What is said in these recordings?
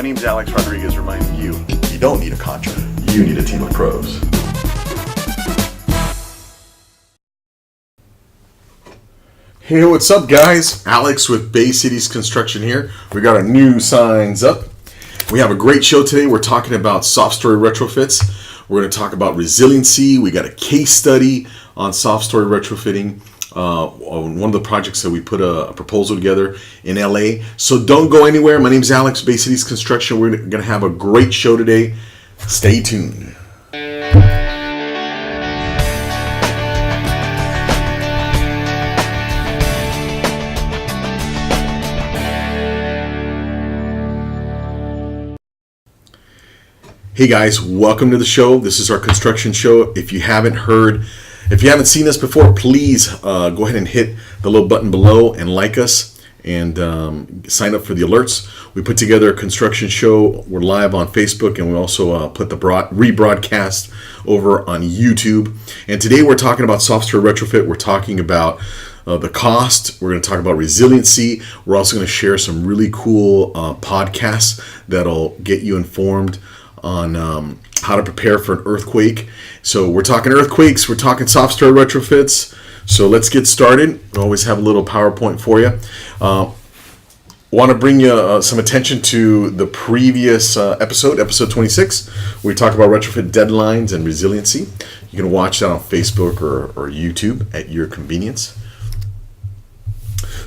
My name's Alex Rodriguez, reminding you, you don't need a contract. You need a team of pros. Hey, what's up, guys? Alex with Bay Cities Construction here. We got our new signs up. We have a great show today. We're talking about soft story retrofits. We're going to talk about resiliency. We got a case study on soft story retrofitting on one of the projects that we put a proposal together in LA. So don't go anywhere. My name's Alex, Bay Cities Construction. We're going to have a great show today. Stay tuned. Hey guys, welcome to the show. This is our construction show. If you haven't seen us before, please go ahead and hit the little button below and like us and sign up for the alerts. We put together a construction show. We're live on Facebook, and we also put the rebroadcast over on YouTube. And today we're talking about soft story retrofit. We're talking about the cost. We're going to talk about resiliency. We're also going to share some really cool podcasts that'll get you informed on how to prepare for an earthquake. So we're talking earthquakes, we're talking soft story retrofits. So let's get started. I always have a little PowerPoint for you. Want to bring you some attention to the previous episode 26. We talk about retrofit deadlines and resiliency. You can watch that on Facebook or YouTube at your convenience.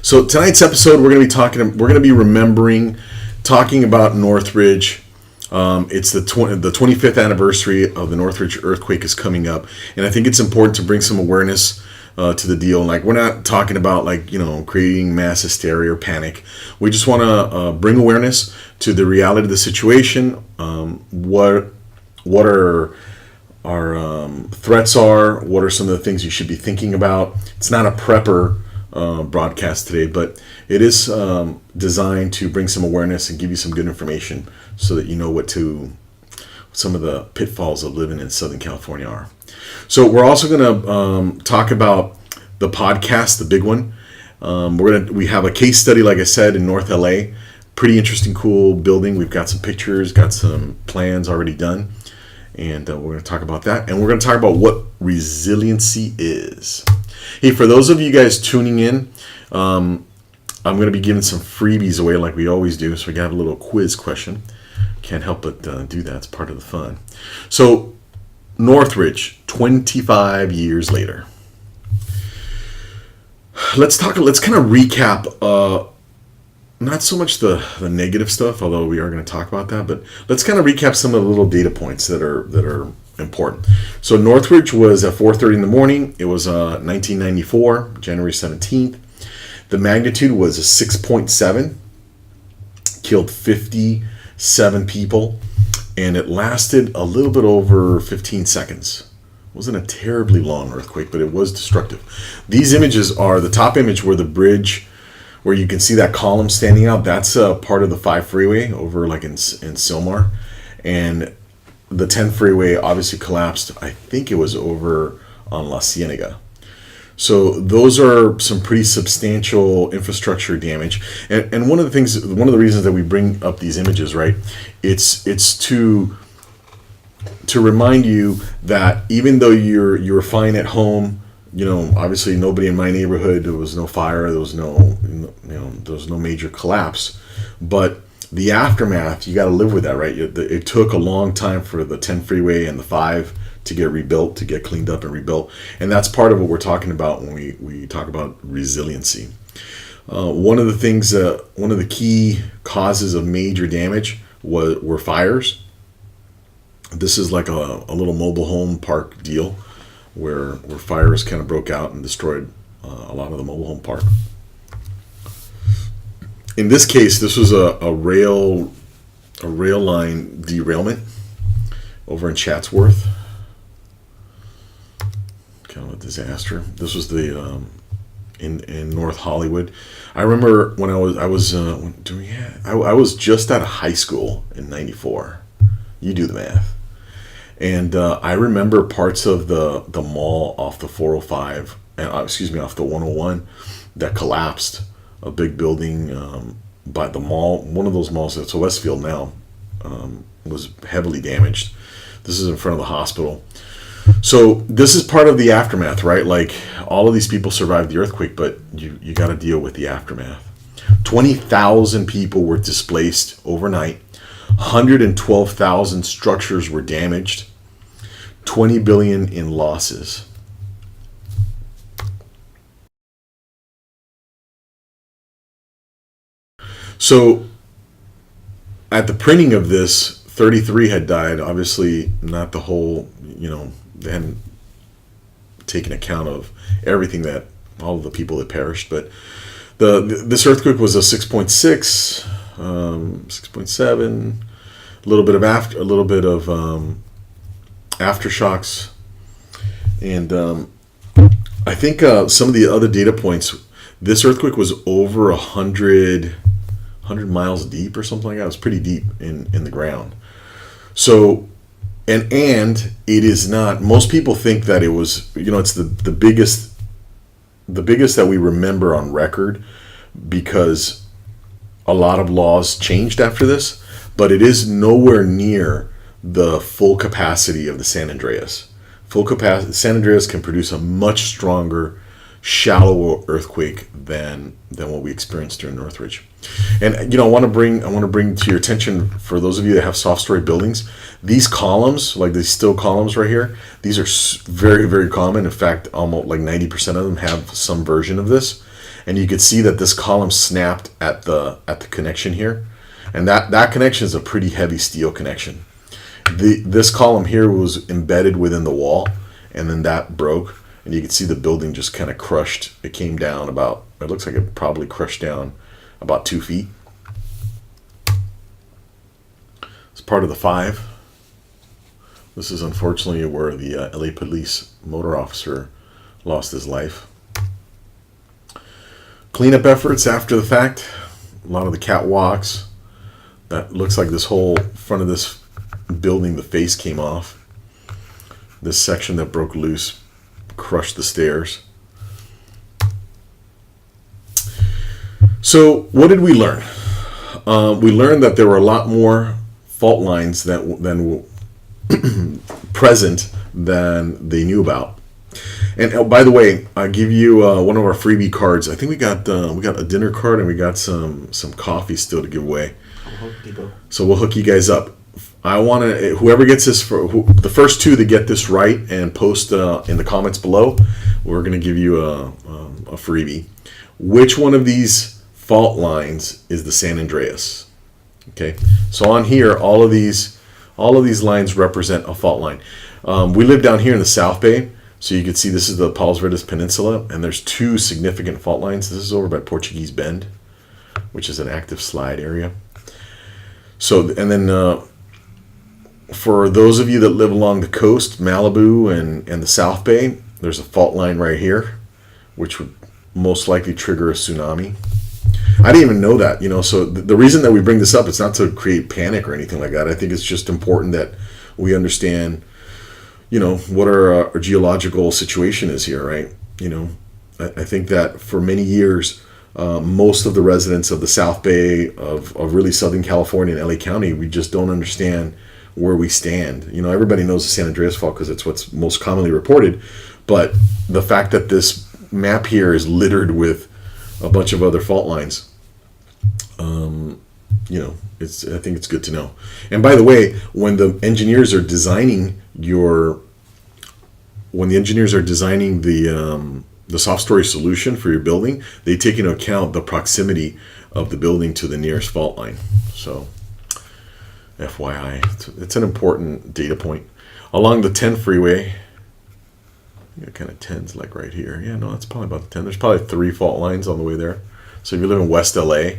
So tonight's episode, we're going to be talking about Northridge. It's the 25th anniversary of the Northridge earthquake is coming up, and I think it's important to bring some awareness to the deal. Like, we're not talking about creating mass hysteria or panic. We just want to bring awareness to the reality of the situation. What our threats are. What are some of the things you should be thinking about? It's not a prepper broadcast today, but it is designed to bring some awareness and give you some good information so that you know what some of the pitfalls of living in Southern California are. So we're also going to talk about the podcast, the big one. We have a case study, like I said, in North LA. Pretty interesting, cool building. We've got some pictures, got some plans already done, and we're going to talk about that. And we're going to talk about what resiliency is. Hey, for those of you guys tuning in, I'm going to be giving some freebies away like we always do. So we got a little quiz question. Can't help but do that. It's part of the fun. So Northridge, 25 years later. Let's kind of recap, not so much the negative stuff, although we are going to talk about that, but let's kind of recap some of the little data points that are important. So Northridge was at 4:30 in the morning. It was 1994, January 17th. The magnitude was a 6.7, killed 57 people, and it lasted a little bit over 15 seconds. It wasn't a terribly long earthquake, but it was destructive. These images are the top image where the bridge, where you can see that column standing out. That's part of the 5 freeway over in Sylmar, and the 10 freeway obviously collapsed. I think it was over on La Cienega. So those are some pretty substantial infrastructure damage. And one of the reasons that we bring up these images, right? It's to remind you that even though you're fine at home, obviously nobody in my neighborhood, there was no fire, there was no major collapse, but the aftermath, you got to live with that, right? It took a long time for the 10 freeway and the 5 to get rebuilt, to get cleaned up and rebuilt. And that's part of what we're talking about when we talk about resiliency. One of the key causes of major damage were fires. This is like a little mobile home park deal where fires kind of broke out and destroyed a lot of the mobile home park. In this case, this was a rail line derailment over in Chatsworth. Kind of a disaster. This was the in North Hollywood. I remember when I was just out of high school in '94. You do the math. And I remember parts of the mall off the 405, off the 101, that collapsed. A big building by the mall, one of those malls, it's a Westfield now, was heavily damaged. This is in front of the hospital. So this is part of the aftermath, right? Like, all of these people survived the earthquake, but you got to deal with the aftermath. 20,000 people were displaced overnight. 112,000 structures were damaged. 20 billion in losses. So at the printing of this, 33 had died. Obviously, not the whole, they hadn't taken account of everything, that all of the people that perished. But this earthquake was a 6.6, 6.7, a little bit of aftershocks, and I think some of the other data points. This earthquake was over 100 miles deep or something like that. It was pretty deep in the ground. So, and it is not. Most people think that it was. It's the biggest that we remember on record, because a lot of laws changed after this. But it is nowhere near the full capacity of the San Andreas. San Andreas can produce a much stronger, shallower earthquake than what we experienced during Northridge. And I want to bring to your attention, for those of you that have soft story buildings, these columns, like these steel columns right here, these are very, very common. In fact, almost like 90% of them have some version of this. And you could see that this column snapped at the connection here, and that connection is a pretty heavy steel connection. This column here was embedded within the wall, and then that broke. And you can see the building just kind of crushed. It came down it looks like it probably crushed down about 2 feet. It's part of the 5. This is unfortunately where the LA police motor officer lost his life. Cleanup efforts after the fact. A lot of the catwalks. That looks like this whole front of this building, the face came off. This section that broke loose crushed the stairs. So what did we learn? We learned that there were a lot more fault lines than present than they knew about. And by the way, I give you one of our freebie cards. I think we got a dinner card, and we got some coffee still to give away. So we'll hook you guys up. I want to, whoever gets this, the first 2 that get this right and post in the comments below, we're going to give you a freebie. Which one of these fault lines is the San Andreas? Okay, so on here, all of these lines represent a fault line. We live down here in the South Bay, so you can see this is the Palos Verdes Peninsula, and there's 2 significant fault lines. This is over by Portuguese Bend, which is an active slide area. So, and then for those of you that live along the coast, Malibu and the South Bay, there's a fault line right here, which would most likely trigger a tsunami. I didn't even know that, so the reason that we bring this up, it's not to create panic or anything like that. I think it's just important that we understand, what our geological situation is here, right? I think that for many years, most of the residents of the South Bay, of really Southern California and LA County, we just don't understand where we stand. Everybody knows the San Andreas Fault because it's what's most commonly reported, but the fact that this map here is littered with a bunch of other fault lines, I think it's good to know. And by the way, when the engineers are designing the soft story solution for your building, they take into account the proximity of the building to the nearest fault line. So FYI, it's an important data point. Along the 10 freeway, kind of 10's like right here. Yeah, no, that's probably about the 10. There's probably 3 fault lines on the way there. So if you live in West LA,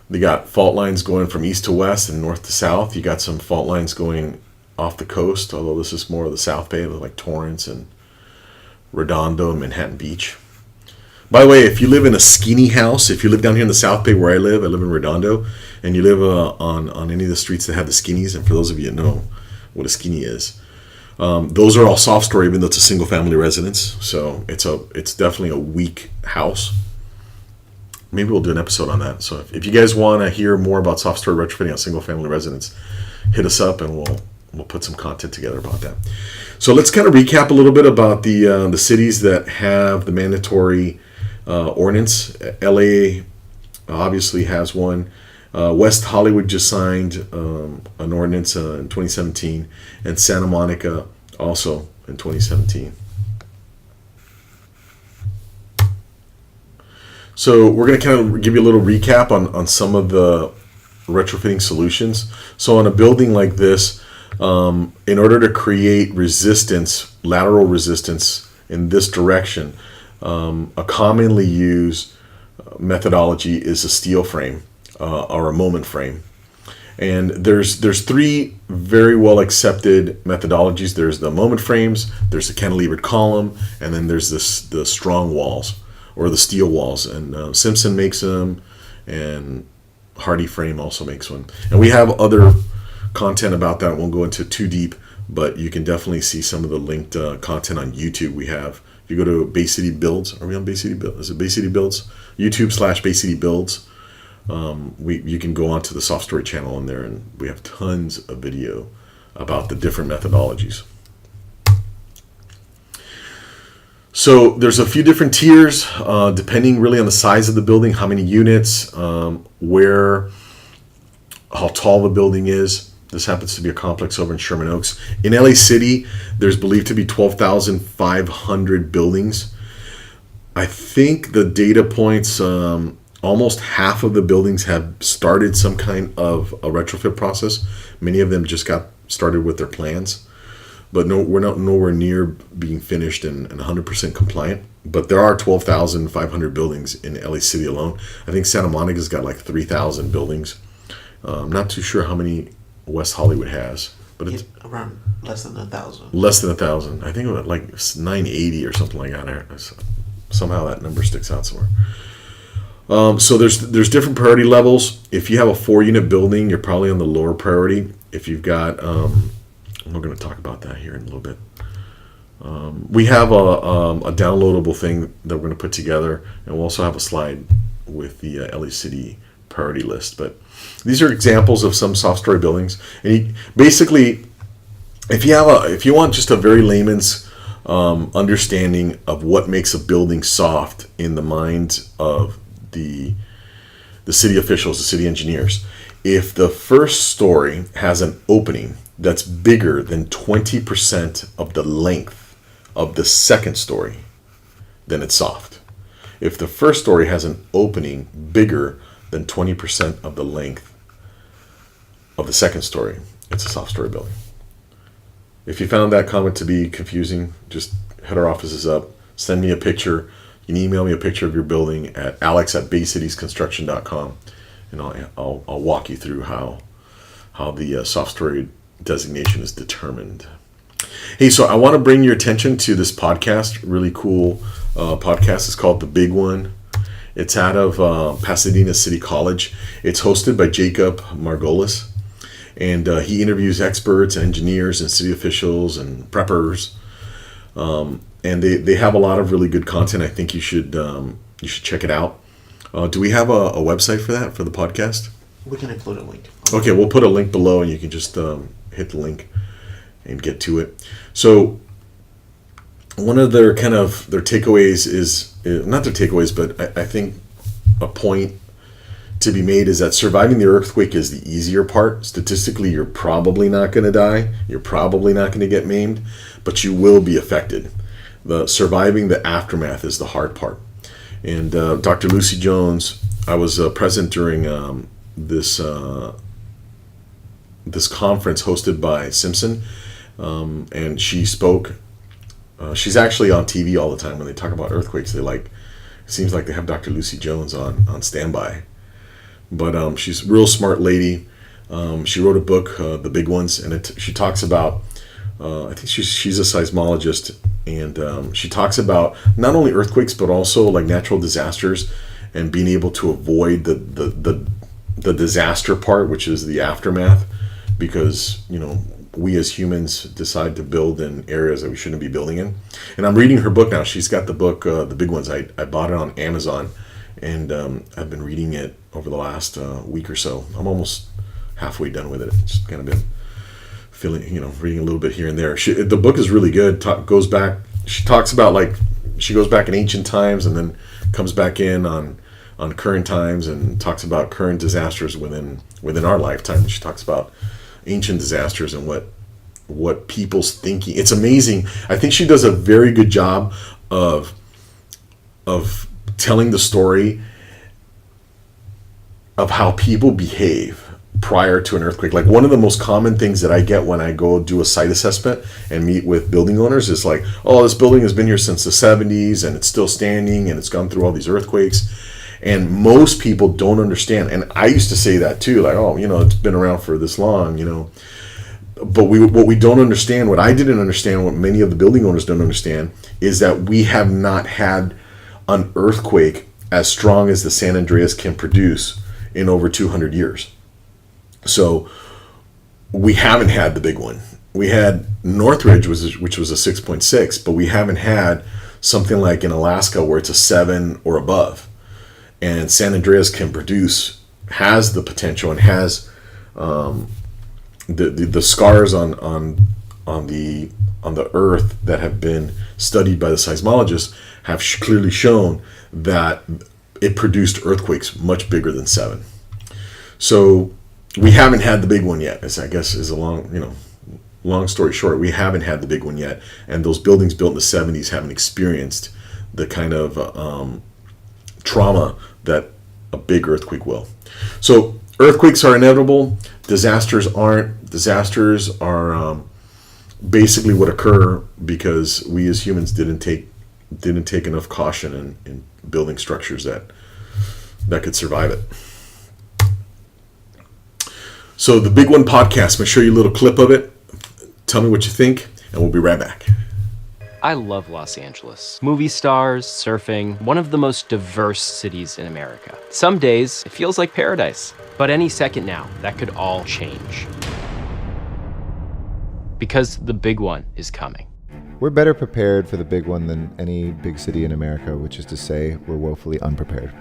they got fault lines going from east to west and north to south. You got some fault lines going off the coast, although this is more of the South Bay, like Torrance and Redondo and Manhattan Beach. By the way, if you live in a skinny house, if you live down here in the South Bay where I live in Redondo, and you live on any of the streets that have the skinnies, and for those of you that know what a skinny is, those are all soft story, even though it's a single family residence. So it's definitely a weak house. maybe we'll do an episode on that. So if you guys want to hear more about soft story retrofitting on single family residence, hit us up and we'll put some content together about that. So let's kind of recap a little bit about the cities that have the mandatory ordinance. LA obviously has one. West Hollywood just signed an ordinance in 2017, and Santa Monica also in 2017. So we're going to kind of give you a little recap on some of the retrofitting solutions. So on a building like this, in order to create resistance, lateral resistance in this direction, a commonly used methodology is a steel frame or a moment frame. And there's three very well accepted methodologies. There's the moment frames, there's the cantilevered column, and then there's the strong walls or the steel walls. And Simpson makes them, and Hardy Frame also makes one. And we have other content about that. I won't go into too deep, but you can definitely see some of the linked content on YouTube. We have, if you go to Bay City Builds, are we on Bay City Builds? Is it Bay City Builds? YouTube/Bay City Builds. You can go onto the Soft Story channel in there, and we have tons of video about the different methodologies. So there's a few different tiers, depending really on the size of the building, how many units, how tall the building is. This happens to be a complex over in Sherman Oaks. In LA City, there's believed to be 12,500 buildings. I think the data points, almost half of the buildings have started some kind of a retrofit process. Many of them just got started with their plans, but we're not nowhere near being finished and 100% compliant. But there are 12,500 buildings in LA City alone. I think Santa Monica's got like 3,000 buildings. I'm not too sure how many West Hollywood has, but it's around less than 1,000. Less than 1,000. I think about like 980 or something like that. Somehow that number sticks out somewhere. So there's different priority levels. If you have a 4-unit building, you're probably on the lower priority. If you've got, we're going to talk about that here in a little bit. We have a downloadable thing that we're going to put together, and we'll also have a slide with the LA City priority list. But these are examples of some soft story buildings. And basically, if you want just a very layman's understanding of what makes a building soft in the minds of the city officials, the city engineers, if the first story has an opening that's bigger than 20% of the length of the second story, then it's soft. If the first story has an opening bigger than 20% of the length of the second story, it's a soft story building. If you found that comment to be confusing, just hit our offices up, send me a picture. You can email me a picture of your building at alex@baycitiesconstruction.com, and I'll walk you through how the soft story designation is determined. Hey, so I want to bring your attention to this podcast, really cool podcast. It's called The Big One. It's out of Pasadena City College. It's hosted by Jacob Margolis, and he interviews experts, engineers, and city officials and preppers. And they have a lot of really good content. I think you should check it out. Do we have a website for that, for the podcast? We can include a link. Okay, we'll put a link below, and you can just hit the link and get to it. So one of their takeaways is, not their takeaways, but I think a point to be made is that surviving the earthquake is the easier part. Statistically, you're probably not going to die. You're probably not going to get maimed, but you will be affected. Surviving the aftermath is the hard part. And Dr. Lucy Jones, I was present during this conference hosted by Simpson, and she spoke. She's actually on TV all the time. When they talk about earthquakes, it seems like they have Dr. Lucy Jones on standby. But she's a real smart lady. She wrote a book, The Big Ones, and she talks about, I think she's a seismologist, and she talks about not only earthquakes but also like natural disasters, and being able to avoid the disaster part, which is the aftermath, because we as humans decide to build in areas that we shouldn't be building in. And I'm reading her book now. She's got the book, The Big Ones. I bought it on Amazon, and I've been reading it over the last week or so. I'm almost halfway done with it. Just kind of been feeling, reading a little bit here and there. The book is really good. She talks about she goes back in ancient times and then comes back in on current times and talks about current disasters within our lifetime. She talks about ancient disasters and what people's thinking. It's amazing. I think she does a very good job of telling the story of how people behave prior to an earthquake. Like, one of the most common things that I get when I go do a site assessment and meet with building owners is like, oh, this building has been here since the 70s and it's still standing and it's gone through all these earthquakes. And most people don't understand. And I used to say that too, like, oh, it's been around for this long, But what we don't understand, what I didn't understand, what many of the building owners don't understand, is that we have not had an earthquake as strong as the San Andreas can produce in over 200 years. So we haven't had the big one. We had Northridge, which was a 6.6, but we haven't had something like in Alaska where it's a 7 or above. And San Andreas has the potential and has the scars on the earth that have been studied by the seismologists have clearly shown that it produced earthquakes much bigger than 7. So we haven't had the big one yet. I guess is a long story short, we haven't had the big one yet, and those buildings built in the 70s haven't experienced the kind of trauma that a big earthquake will. So earthquakes are inevitable. Disasters aren't. Disasters are basically what occur because we as humans didn't take enough caution in building structures that could survive it. So the Big One podcast, I'm going to show you a little clip of it. Tell me what you think, and we'll be right back. I love Los Angeles. Movie stars, surfing, one of the most diverse cities in America. Some days, it feels like paradise. But any second now, that could all change. Because the big one is coming. We're better prepared for the big one than any big city in America, which is to say we're woefully unprepared.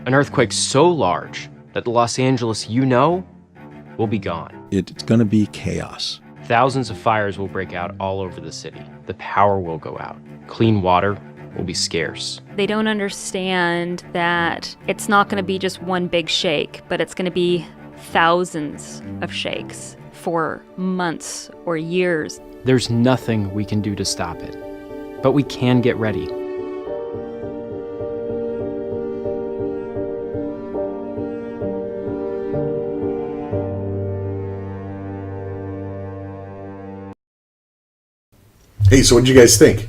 An earthquake so large that the Los Angeles will be gone. It's going to be chaos. Thousands of fires will break out all over the city. The power will go out. Clean water will be scarce. They don't understand that it's not going to be just one big shake, but it's going to be thousands of shakes for months or years. There's nothing we can do to stop it, but we can get ready. Hey, so what did you guys think?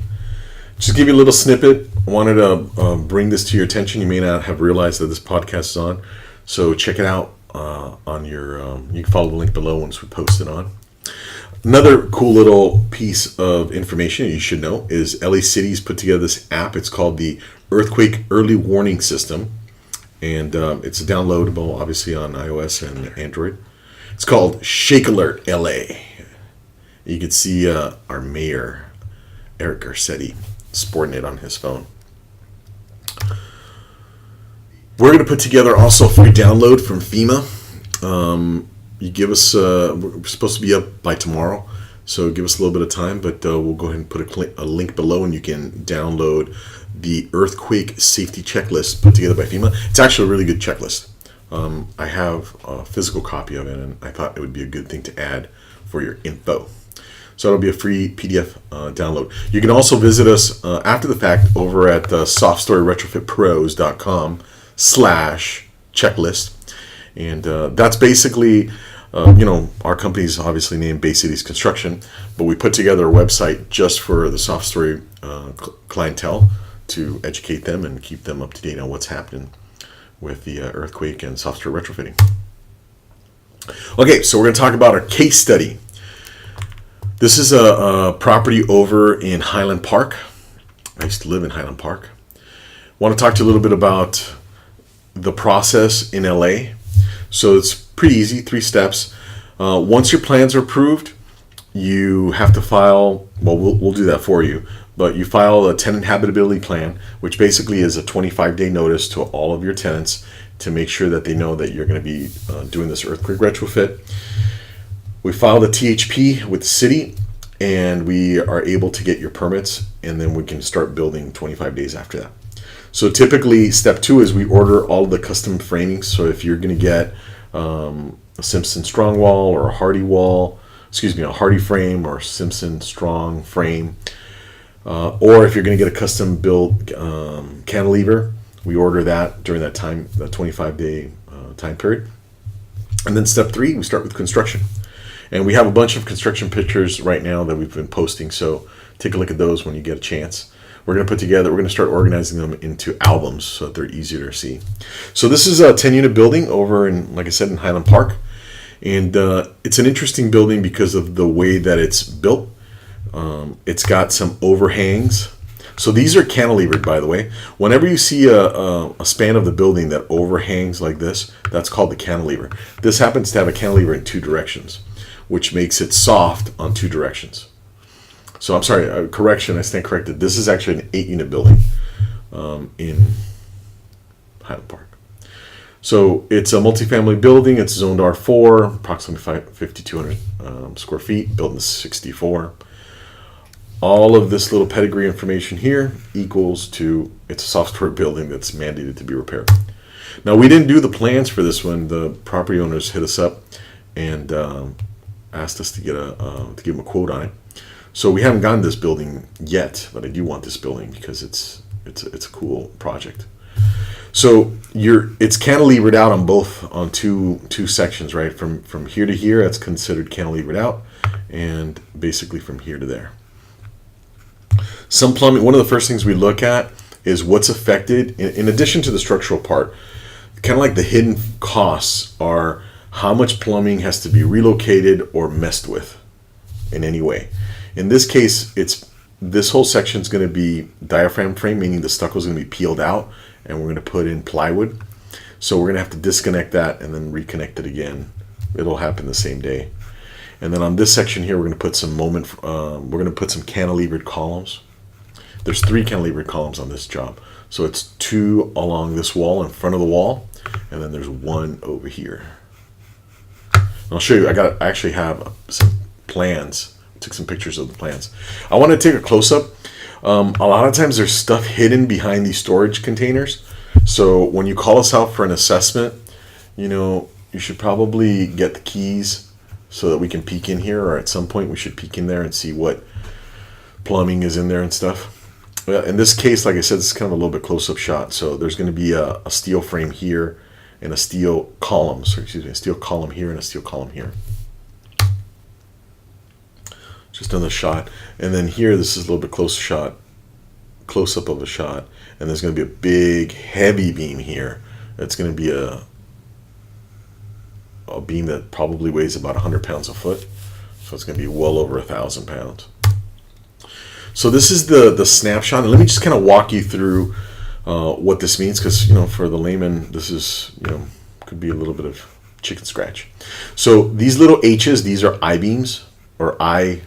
Just give you a little snippet. I wanted to bring this to your attention. You may not have realized that this podcast is on, so check it out on your. You can follow the link below once we post it on. Another cool little piece of information you should know is LA City's put together this app. It's called the Earthquake Early Warning System, and it's downloadable, obviously, on iOS and Android. It's called Shake Alert LA. You can see our mayor, Eric Garcetti, sporting it on his phone. We're going to put together also a free download from FEMA. You give us, we're supposed to be up by tomorrow, so give us a little bit of time, but we'll go ahead and put a link below and you can download the earthquake safety checklist put together by FEMA. It's actually a really good checklist. I have a physical copy of it, and I thought it would be a good thing to add for your info. So it'll be a free PDF download. You can also visit us after the fact over at softstoryretrofitpros.com/checklist. And that's basically, our company's obviously named Bay Cities Construction, but we put together a website just for the Soft Story clientele to educate them and keep them up to date on what's happening with the earthquake and soft story retrofitting. Okay, so we're going to talk about our case study. This is a property over in Highland Park. I used to live in Highland Park. I want to talk to you a little bit about the process in LA. So it's pretty easy, 3 steps. Once your plans are approved, you have to file, we'll do that for you, But you file a tenant habitability plan, which basically is a 25-day notice to all of your tenants to make sure that they know that you're going to be doing this earthquake retrofit. We file the THP with the city, and we are able to get your permits, and then we can start building 25 days after that. So typically, step 2 is we order all the custom framing. So if you're going to get a Simpson Strong wall or a Hardy wall, a Hardy frame or Simpson Strong frame, or if you're going to get a custom built cantilever, we order that during that time, that 25-day time period. And then step 3, we start with construction. And we have a bunch of construction pictures right now that we've been posting, so take a look at those when you get a chance. We're going to start organizing them into albums so that they're easier to see. So this is a 10-unit building over in, like I said, in Highland Park. And it's an interesting building because of the way that it's built. It's got some overhangs. So these are cantilevered, by the way. Whenever you see a span of the building that overhangs like this, that's called the cantilever. This happens to have a cantilever in 2 directions, which makes it soft on 2 directions. So I'm sorry, correction, I stand corrected. This is actually an 8-unit building in Highland Park. So it's a multifamily building. It's zoned R4, approximately 5,200 square feet, built in '64. All of this little pedigree information here equals to, it's a software building that's mandated to be repaired. Now, we didn't do the plans for this one. The property owners hit us up and asked us to get to give them a quote on it. So we haven't gotten this building yet, but I do want this building because it's a cool project. So it's cantilevered out on two sections, right? From here to here, that's considered cantilevered out, and basically from here to there. Some plumbing. One of the first things we look at is what's affected. In addition to the structural part, kind of like the hidden costs are how much plumbing has to be relocated or messed with in any way. In this case, this whole section is going to be diaphragm frame, meaning the stucco is going to be peeled out, and we're going to put in plywood. So we're going to have to disconnect that and then reconnect it again. It'll happen the same day. And then on this section here, we're going to put some some cantilevered columns. There's 3 cantilevered columns on this job. So it's 2 along this wall in front of the wall, and then there's 1 over here. And I'll show you. I actually have some plans. Took some pictures of the plans. I want to take a close-up. A lot of times there's stuff hidden behind these storage containers. So when you call us out for an assessment, you should probably get the keys so that we can peek in here, or at some point we should peek in there and see what plumbing is in there and stuff. In this case, like I said, this is kind of a little bit close-up shot. So there's going to be a steel frame here and a steel column. So a steel column here and a steel column here. Just on the shot. And then here, this is a little bit close-up of a shot. And there's going to be a big, heavy beam here. That's going to be a beam that probably weighs about 100 pounds a foot. So it's going to be well over 1,000 pounds. So this is the snapshot. And let me just kind of walk you through what this means, because for the layman, this is could be a little bit of chicken scratch. So these little H's, these are I-beams or I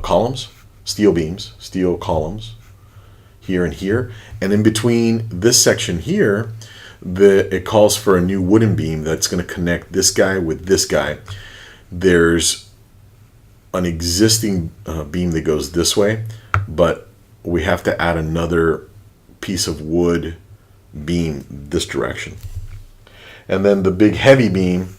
columns, steel beams, steel columns here and here. And in between this section here, it calls for a new wooden beam that's going to connect this guy with this guy. There's an existing beam that goes this way, but we have to add another piece of wood beam this direction. And then the big heavy beam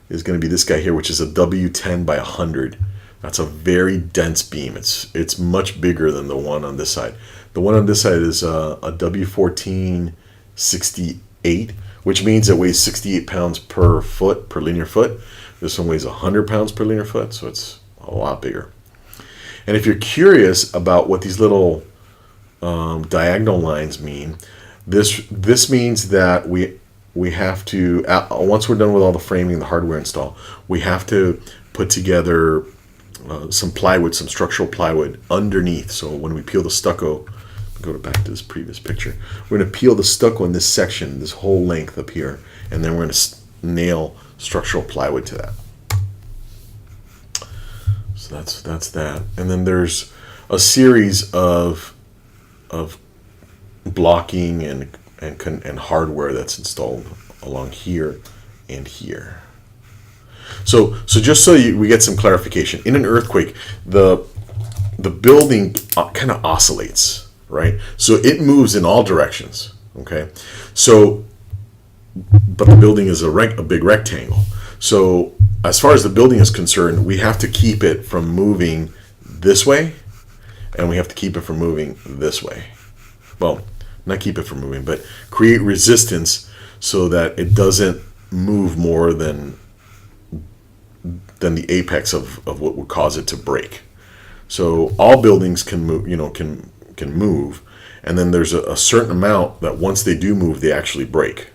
is going to be this guy here, which is a W10 by 100. That's a very dense beam. It's much bigger than the one on this side. The one on this side is a W14 68, which means it weighs 68 pounds per foot, per linear foot. This one weighs 100 pounds per linear foot, so it's a lot bigger. And if you're curious about what these little diagonal lines mean, this means that we have to, once we're done with all the framing, the hardware install, we have to put together some plywood, some structural plywood underneath. So when we peel the stucco, go back to this previous picture, we're going to peel the stucco in this section, this whole length up here, and then we're going to nail structural plywood to that. So that's that. And then there's a series of blocking and hardware that's installed along here and here. So just so we get some clarification, in an earthquake, the building kind of oscillates, right? So it moves in all directions. Okay, so but the building is a big rectangle. So as far as the building is concerned, we have to keep it from moving this way, and we have to keep it from moving this way. Well, not keep it from moving, but create resistance so that it doesn't move more than the apex of what would cause it to break. So all buildings can move, can move, and then there's a certain amount that once they do move, they actually break.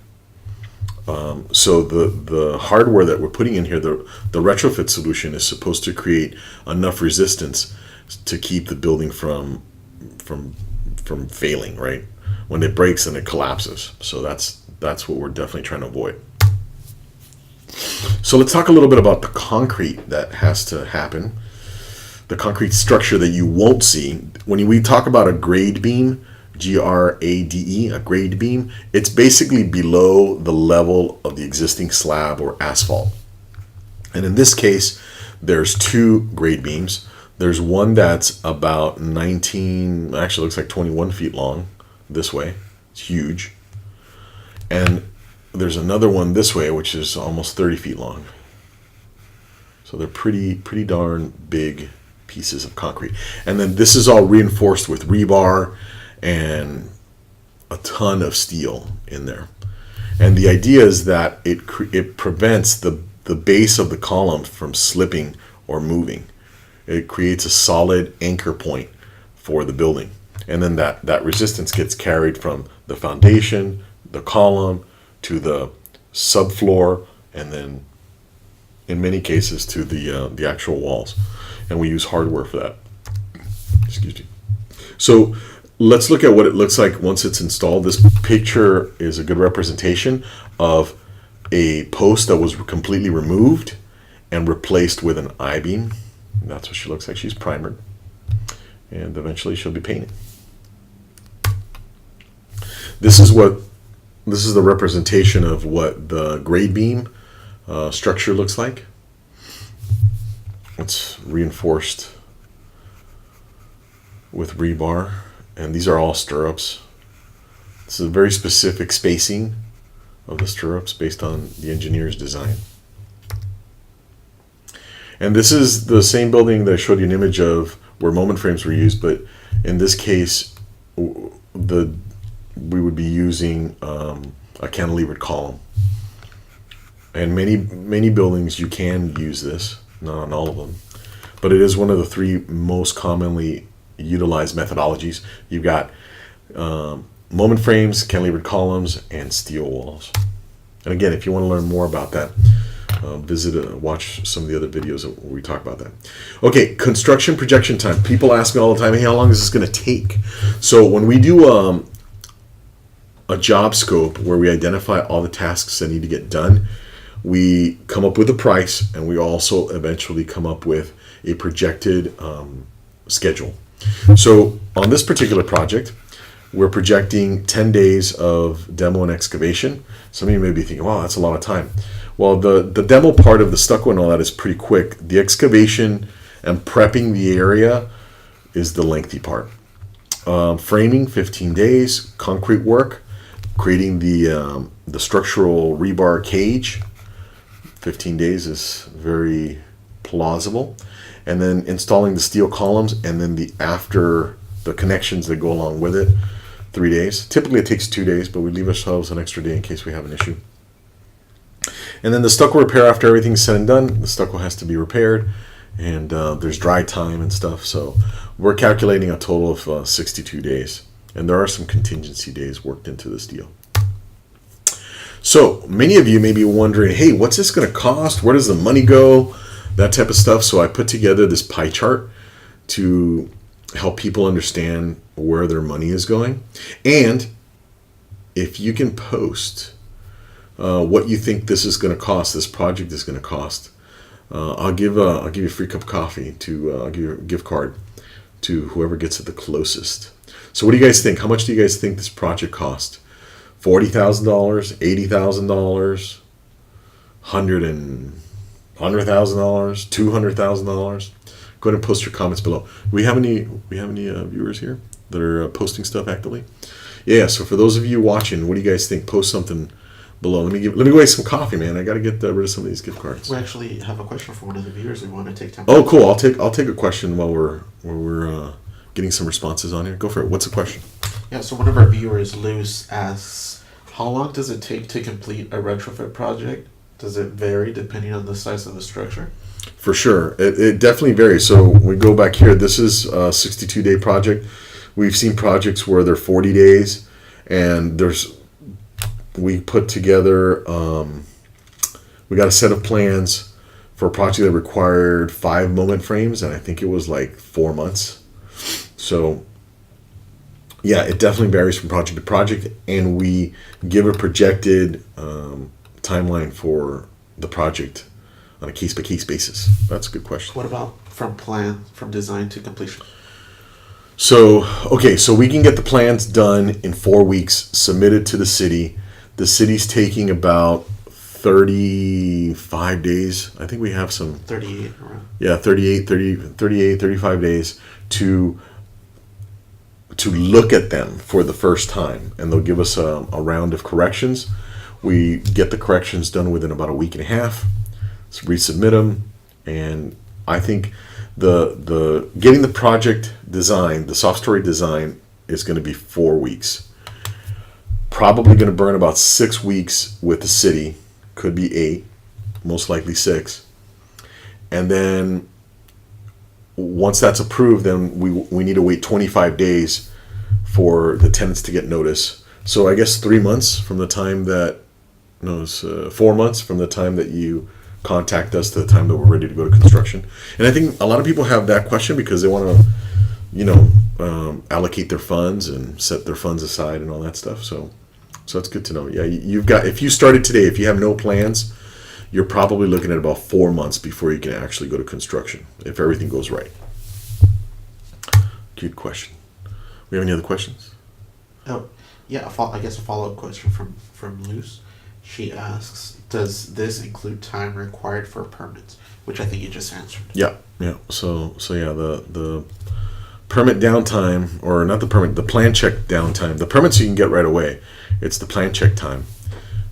So the hardware that we're putting in here, the retrofit solution, is supposed to create enough resistance to keep the building from failing, right? When it breaks, then it collapses. So that's what we're definitely trying to avoid. So let's talk a little bit about the concrete that has to happen, the concrete structure that you won't see. When we talk about a grade beam, Grade, a grade beam, it's basically below the level of the existing slab or asphalt. And in this case, there's two grade beams. There's one that's about 19, actually looks like 21 feet long this way. It's huge. And there's another one this way, which is almost 30 feet long. So they're pretty darn big pieces of concrete. And then this is all reinforced with rebar and a ton of steel in there. And the idea is that it prevents the base of the column from slipping or moving. It creates a solid anchor point for the building. And then that resistance gets carried from the foundation, the column, to the subfloor, and then in many cases to the actual walls. And we use hardware for that. Excuse me. So let's look at what it looks like once it's installed. This picture is a good representation of a post that was completely removed and replaced with an I-beam. That's what she looks like. She's primered, and eventually she'll be painted. This is the representation of what the grade beam structure looks like. It's reinforced with rebar, and these are all stirrups. This is a very specific spacing of the stirrups based on the engineer's design. And this is the same building that I showed you an image of where moment frames were used, but in this case, we would be using a cantilevered column. And many buildings you can use this, not on all of them, but it is one of the three most commonly utilized methodologies. You've got moment frames, cantilevered columns, and steel walls. And again, if you want to learn more about that, watch some of the other videos where we talk about that. Okay, construction projection time. People ask me all the time, hey, how long is this going to take? So when we do a job scope where we identify all the tasks that need to get done, we come up with a price, and we also eventually come up with a projected schedule. So on this particular project, we're projecting 10 days of demo and excavation. Some of you may be thinking, wow, that's a lot of time. Well, the demo part of the stucco and all that is pretty quick. The excavation and prepping the area is the lengthy part. Framing, 15 days. Concrete work, creating the structural rebar cage, 15 days is very plausible. And then installing the steel columns, and then the connections that go along with it, 3 days. Typically it takes 2 days, but we leave ourselves an extra day in case we have an issue. And then the stucco repair, after everything's said and done, the stucco has to be repaired, and there's dry time and stuff. So we're calculating a total of 62 days. And there are some contingency days worked into this deal. So many of you may be wondering, hey, what's this going to cost? Where does the money go? That type of stuff. So I put together this pie chart to help people understand where their money is going. And if you can post what you think this is going to cost, this project is going to cost, I'll give you a free cup of coffee. I'll give you a gift card to whoever gets it the closest. So what do you guys think? How much do you guys think this project cost? $40,000, $80,000, $100,000, $200,000? Go ahead and post your comments below. We have any viewers here that are posting stuff actively? Yeah. So for those of you watching, what do you guys think? Post something below. Let me go get some coffee, man. I got to get rid of some of these gift cards. We actually have a question from one of the viewers. We want to take time. Oh, cool. I'll take a question while we're getting some responses on here. Go for it. What's the question? Yeah, so one of our viewers, Luz, asks, how long does it take to complete a retrofit project? Does it vary depending on the size of the structure? For sure. It definitely varies. So we go back here. This is a 62-day project. We've seen projects where they're 40 days, and we put together, we got a set of plans for a project that required 5 moment frames, and I think it was like 4 months. So yeah, it definitely varies from project to project, and we give a projected timeline for the project on a case-by-case basis. That's a good question. What about from design to completion? So, okay, so we can get the plans done in 4 weeks, submitted to the city. The city's taking about 35 days. I think we have some... 38 around. Yeah, 35 days to look at them for the first time. And they'll give us a round of corrections. We get the corrections done within about a week and a half. So resubmit them. And I think the getting the project design, the soft story design, is going to be 4 weeks. Probably going to burn about 6 weeks with the city. Could be 8, most likely 6. And then once that's approved, then we need to wait 25 days for the tenants to get notice. So I guess 3 months from the time that, no, it's 4 months from the time that you contact us to the time that we're ready to go to construction. And I think a lot of people have that question because they want to, allocate their funds and set their funds aside and all that stuff. So that's good to know. Yeah, if you started today, if you have no plans, you're probably looking at about 4 months before you can actually go to construction, if everything goes right. Good question. We have any other questions? Oh, yeah, I guess a follow-up question from Luz. She asks, does this include time required for permits? Which I think you just answered. Yeah. So yeah, the permit downtime, or not the permit, the plan check downtime. The permits you can get right away. It's the plan check time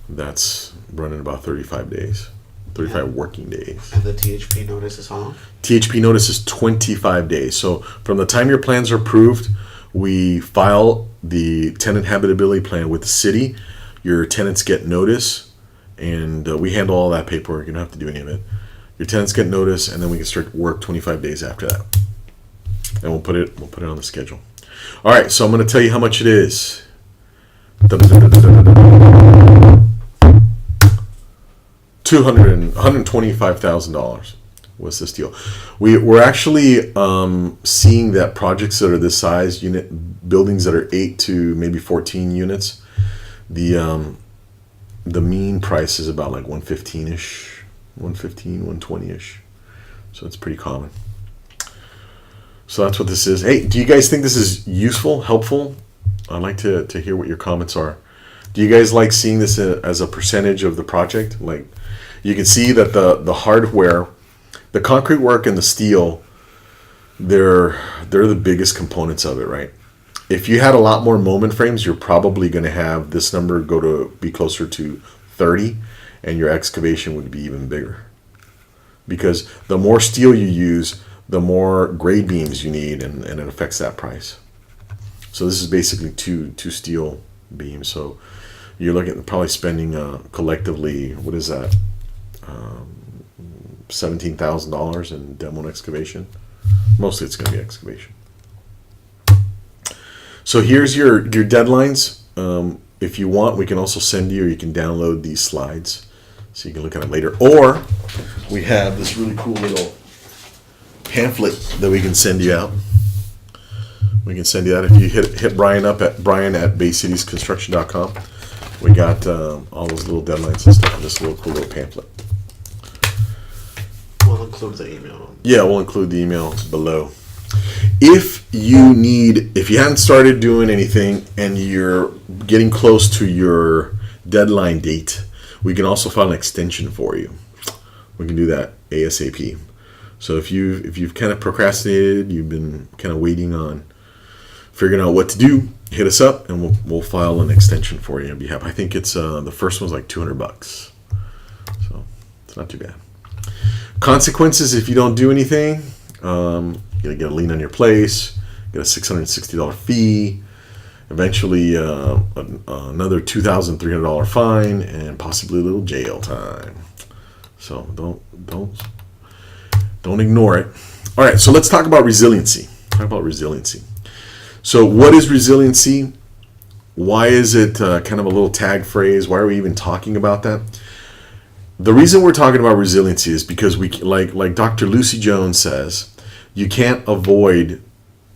that's running about 35 days, 35 working days. And the THP notice is how long? THP notice is 25 days. So from the time your plans are approved, we file the tenant habitability plan with the city. Your tenants get notice, and we handle all that paperwork. You don't have to do any of it. Your tenants get notice, and then we can start work 25 days after that. And we'll put it on the schedule. All right, so I'm going to tell you how much it is. $125,000 was this deal. We're actually seeing that projects that are this size, buildings that are 8 to maybe 14 units, the mean price is about like 115-ish, 120-ish. So it's pretty common. So that's what this is. Hey, do you guys think this is useful, helpful? I'd like to hear what your comments are. Do you guys like seeing this as a percentage of the project? Like, you can see that the hardware, the concrete work and the steel, they're the biggest components of it, right? If you had a lot more moment frames, you're probably going to have this number be closer to 30, and your excavation would be even bigger. Because the more steel you use, the more grade beams you need, and it affects that price. So this is basically two steel beams. So you're looking at probably spending collectively, what is that? $17,000 in demo and excavation. Mostly it's going to be excavation. So here's your deadlines. If you want, we can also send you, or you can download these slides so you can look at them later. Or we have this really cool little pamphlet that we can send you out. We can send you that if you hit Brian up at brian@baycitiesconstruction.com. We got all those little deadlines and stuff in this little cool little pamphlet. We'll include the email. Yeah, we'll include the email below. If you hadn't started doing anything and you're getting close to your deadline date, we can also file an extension for you. We can do that ASAP. So if you've kind of procrastinated, you've been kind of waiting on figuring out what to do, hit us up and we'll file an extension for you on behalf. I think it's the first one's like $200, so it's not too bad. Consequences if you don't do anything: you're gonna get a lien on your place, get a $660 fee, eventually another $2,300 fine, and possibly a little jail time. So don't ignore it. All right, so let's talk about resiliency. So what is resiliency? Why is it kind of a little tag phrase? Why are we even talking about that? The reason we're talking about resiliency is because we, like Dr. Lucy Jones says, you can't avoid,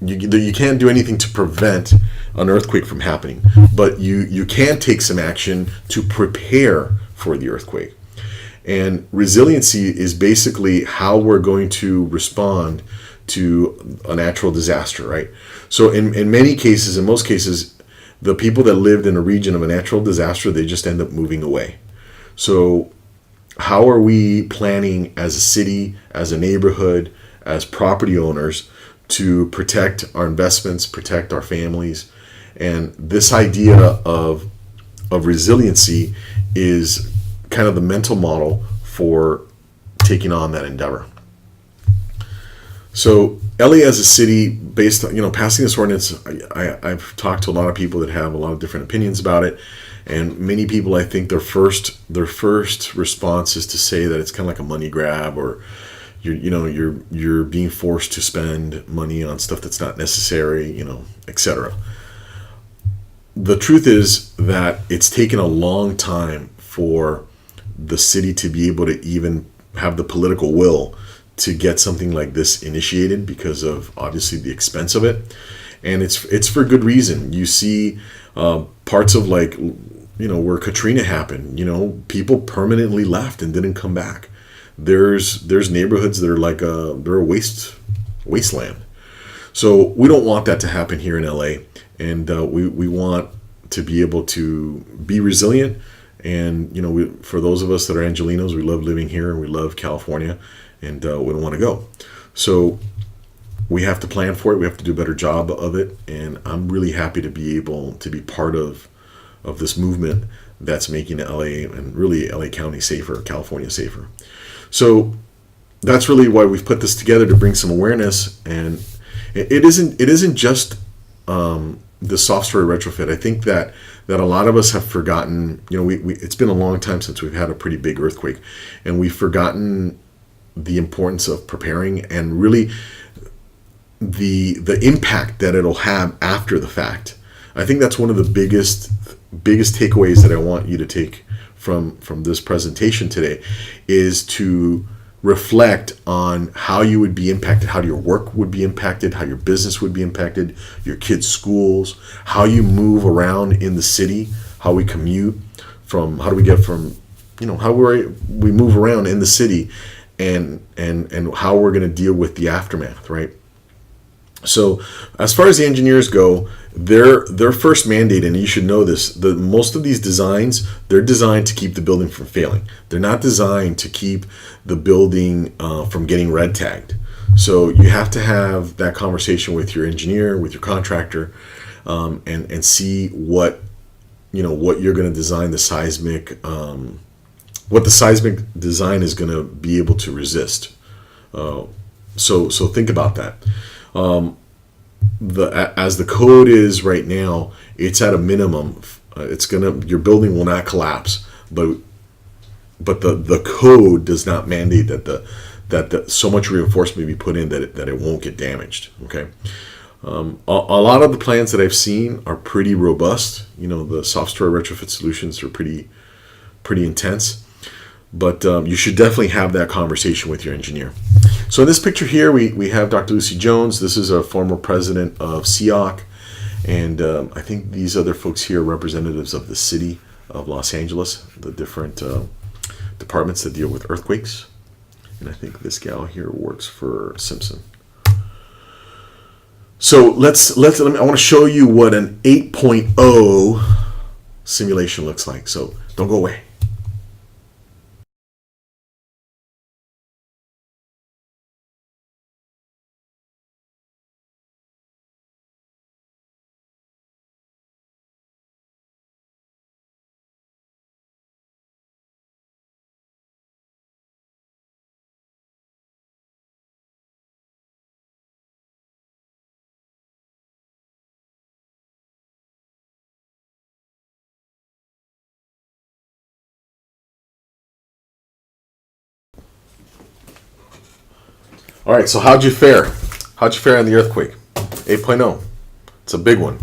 you can't do anything to prevent an earthquake from happening, but you can take some action to prepare for the earthquake. And resiliency is basically how we're going to respond to a natural disaster, right? So in many cases, in most cases, the people that lived in a region of a natural disaster, they just end up moving away. So how are we planning as a city, as a neighborhood, as property owners to protect our investments, protect our families? And this idea of resiliency is kind of the mental model for taking on that endeavor. So LA as a city, based on, passing this ordinance, I've talked to a lot of people that have a lot of different opinions about it, and many people, I think their first response is to say that it's kind of like a money grab, or you're being forced to spend money on stuff that's not necessary, etc. The truth is that it's taken a long time for the city to be able to even have the political will to get something like this initiated, because of obviously the expense of it, and it's for good reason. You see parts of where Katrina happened, people permanently left and didn't come back. There's neighborhoods that are they're a wasteland. So we don't want that to happen here in LA, and we want to be able to be resilient. And for those of us that are Angelinos, we love living here and we love California, and we don't want to go. So we have to plan for it. We have to do a better job of it. And I'm really happy to be able to be part of this movement that's making LA and really LA County safer, California safer. So that's really why we've put this together, to bring some awareness. And it isn't just the soft story retrofit. I think that a lot of us have forgotten, it's been a long time since we've had a pretty big earthquake, and we've forgotten the importance of preparing, and really the impact that it'll have after the fact. I think that's one of the biggest takeaways that I want you to take from this presentation today, is to reflect on how you would be impacted, how your work would be impacted, how your business would be impacted, your kids' schools, how you move around in the city, how we commute from, how do we get from, how we move around in the city, and how we're going to deal with the aftermath, right? So as far as the engineers go, their first mandate, and you should know this, most of these designs, they're designed to keep the building from failing. They're not designed to keep the building from getting red tagged. So you have to have that conversation with your engineer, with your contractor, and see what you're going to design the seismic, what the seismic design is going to be able to resist. So think about that. As the code is right now, it's at a minimum. Your building will not collapse, but the code does not mandate that so much reinforcement be put in that it won't get damaged. Okay. A lot of the plans that I've seen are pretty robust. The soft story retrofit solutions are pretty intense. But you should definitely have that conversation with your engineer. So in this picture here, we have Dr. Lucy Jones. This is a former president of SEOC. And I think these other folks here are representatives of the city of Los Angeles, the different departments that deal with earthquakes. And I think this gal here works for Simpson. So I want to show you what an 8.0 simulation looks like. So don't go away. All right, so how'd you fare? How'd you fare on the earthquake? 8.0. It's a big one.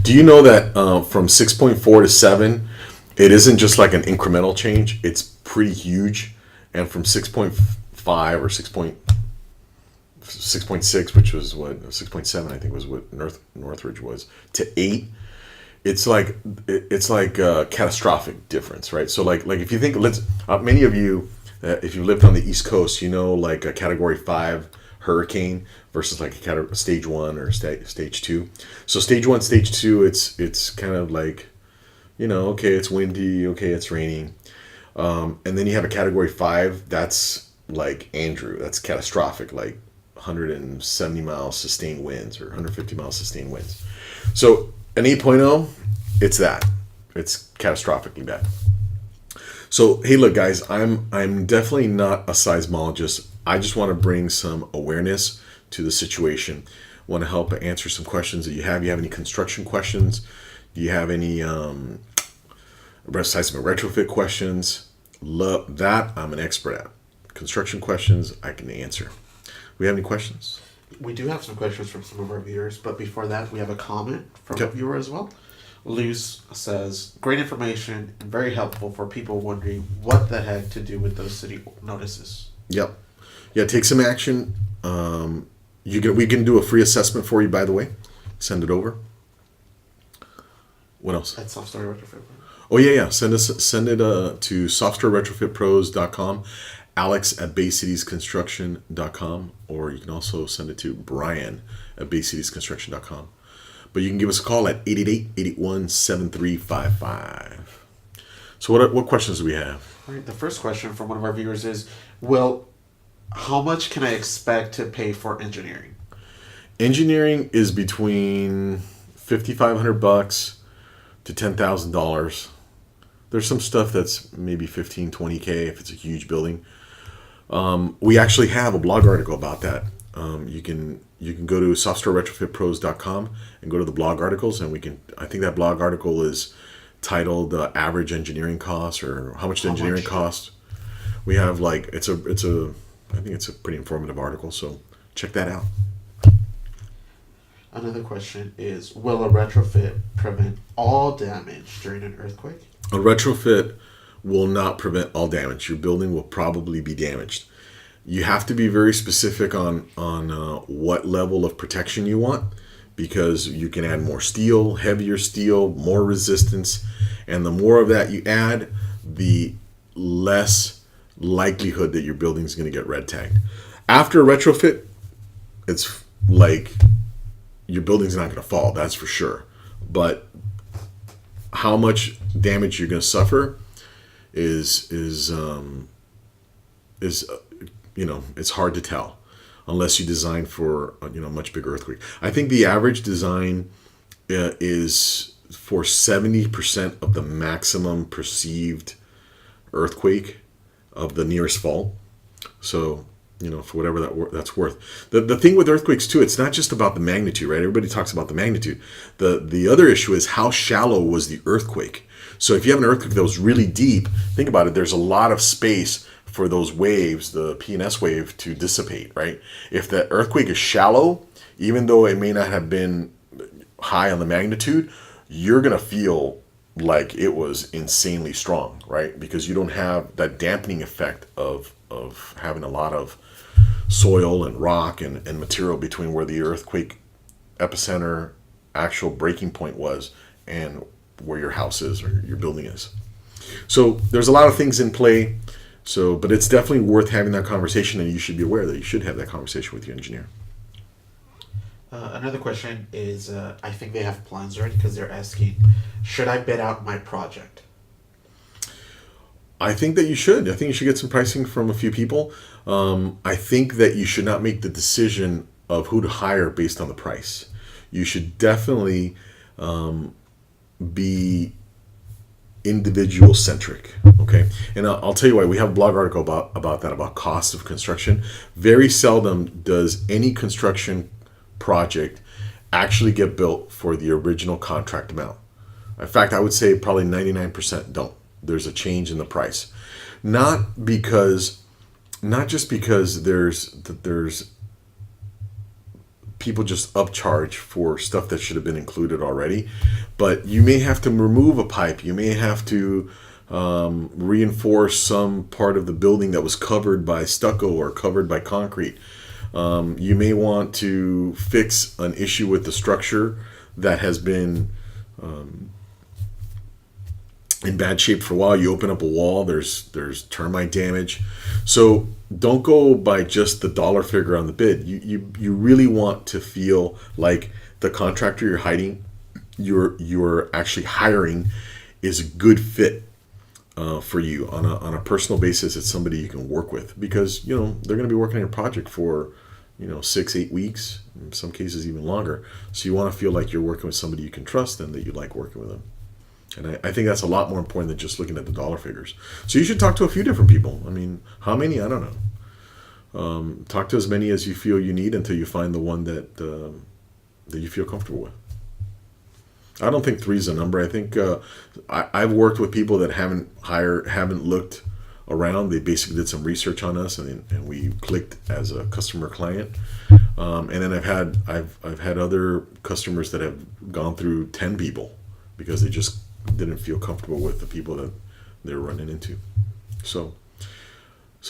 Do you know that from 6.4 to 7, it isn't just like an incremental change? It's pretty huge. And from 6.5 or 6.6, which was what 6.7, I think was what Northridge was, to 8. It's like a catastrophic difference, right? So like if you think, many of you, if you lived on the East Coast, you know, like a Category 5 hurricane versus like a Stage 1 or Stage 2. So Stage 1, Stage 2, it's kind of like, you know, okay, it's windy, okay, it's raining. And then you have a Category 5, that's like Andrew, that's catastrophic, like 170 miles sustained winds or 150 miles sustained winds. So an 8.0, it's that. It's catastrophically bad. So, hey, look, guys, I'm definitely not a seismologist. I just want to bring some awareness to the situation. I want to help answer some questions that you have. You have any construction questions? Do you have any seismic retrofit questions? Love that. I'm an expert at. Construction questions, I can answer. We have any questions? We do have some questions from some of our viewers, but before that, we have a comment from a viewer as well. Luce says, great information and very helpful for people wondering what the heck to do with those city notices. Yep. Yeah, take some action. We can do a free assessment for you, by the way. Send it over. What else? At Software Retrofit. Oh, yeah. Send it to softwareretrofitpros.com, alex@baycitiesconstruction.com, or you can also send it to brian@baycitiesconstruction.com. But you can give us a call at 888-881-7355. So what questions do we have? All right, the first question from one of our viewers is, how much can I expect to pay for engineering? Engineering is between $5,500 to $10,000. There's some stuff that's maybe $15,000, $20,000 if it's a huge building. We actually have a blog article about that. You can go to softwareretrofitpros.com and go to the blog articles, and I think that blog article is titled average engineering costs, or how much engineering cost. We have I think it's a pretty informative article, so check that out. Another question is, will a retrofit prevent all damage during an earthquake? A retrofit will not prevent all damage. Your building will probably be damaged. You have to be very specific on what level of protection you want, because you can add more steel, heavier steel, more resistance, and the more of that you add, the less likelihood that your building is going to get red tagged. After a retrofit, it's like your building's not going to fall, that's for sure. But how much damage you're going to suffer is it's hard to tell unless you design for much bigger earthquake. I think the average design is for 70% of the maximum perceived earthquake of the nearest fault. So for whatever that's worth. The thing with earthquakes too, it's not just about the magnitude, right? Everybody talks about the magnitude. The other issue is how shallow was the earthquake. So if you have an earthquake that was really deep, think about it. There's a lot of space for those waves, the P&S wave, to dissipate, right? If the earthquake is shallow, even though it may not have been high on the magnitude, you're gonna feel like it was insanely strong, right? Because you don't have that dampening effect of having a lot of soil and rock and material between where the earthquake epicenter actual breaking point was and where your house is or your building is. So there's a lot of things in play. But it's definitely worth having that conversation, and you should be aware that you should have that conversation with your engineer. Another question is, I think they have plans already because they're asking, should I bid out my project? I think that you should. I think you should get some pricing from a few people. I think that you should not make the decision of who to hire based on the price. You should definitely be individual centric. Okay, and I'll tell you why. We have a blog article about that, about cost of construction. Very seldom does any construction project actually get built for the original contract amount. In fact, I would say probably 99% don't. There's a change in the price, not just because there's people just upcharge for stuff that should have been included already, but you may have to remove a pipe. You may have to reinforce some part of the building that was covered by stucco or covered by concrete. You may want to fix an issue with the structure that has been in bad shape for a while. You open up a wall, there's termite damage. So don't go by just the dollar figure on the bid. You really want to feel like the contractor you're actually hiring is a good fit for you on a personal basis. It's somebody you can work with, because they're going to be working on your project for 6-8 weeks, in some cases even longer. So you want to feel like you're working with somebody you can trust and that you like working with them. And I think that's a lot more important than just looking at the dollar figures. So you should talk to a few different people. I mean, how many? I don't know. Talk to as many as you feel you need until you find the one that you feel comfortable with. I don't think 3 is a number. I think I've worked with people that haven't looked around. They basically did some research on us, and we clicked as a customer client. And then I've had other customers that have gone through 10 people because they just didn't feel comfortable with the people that they were running into. So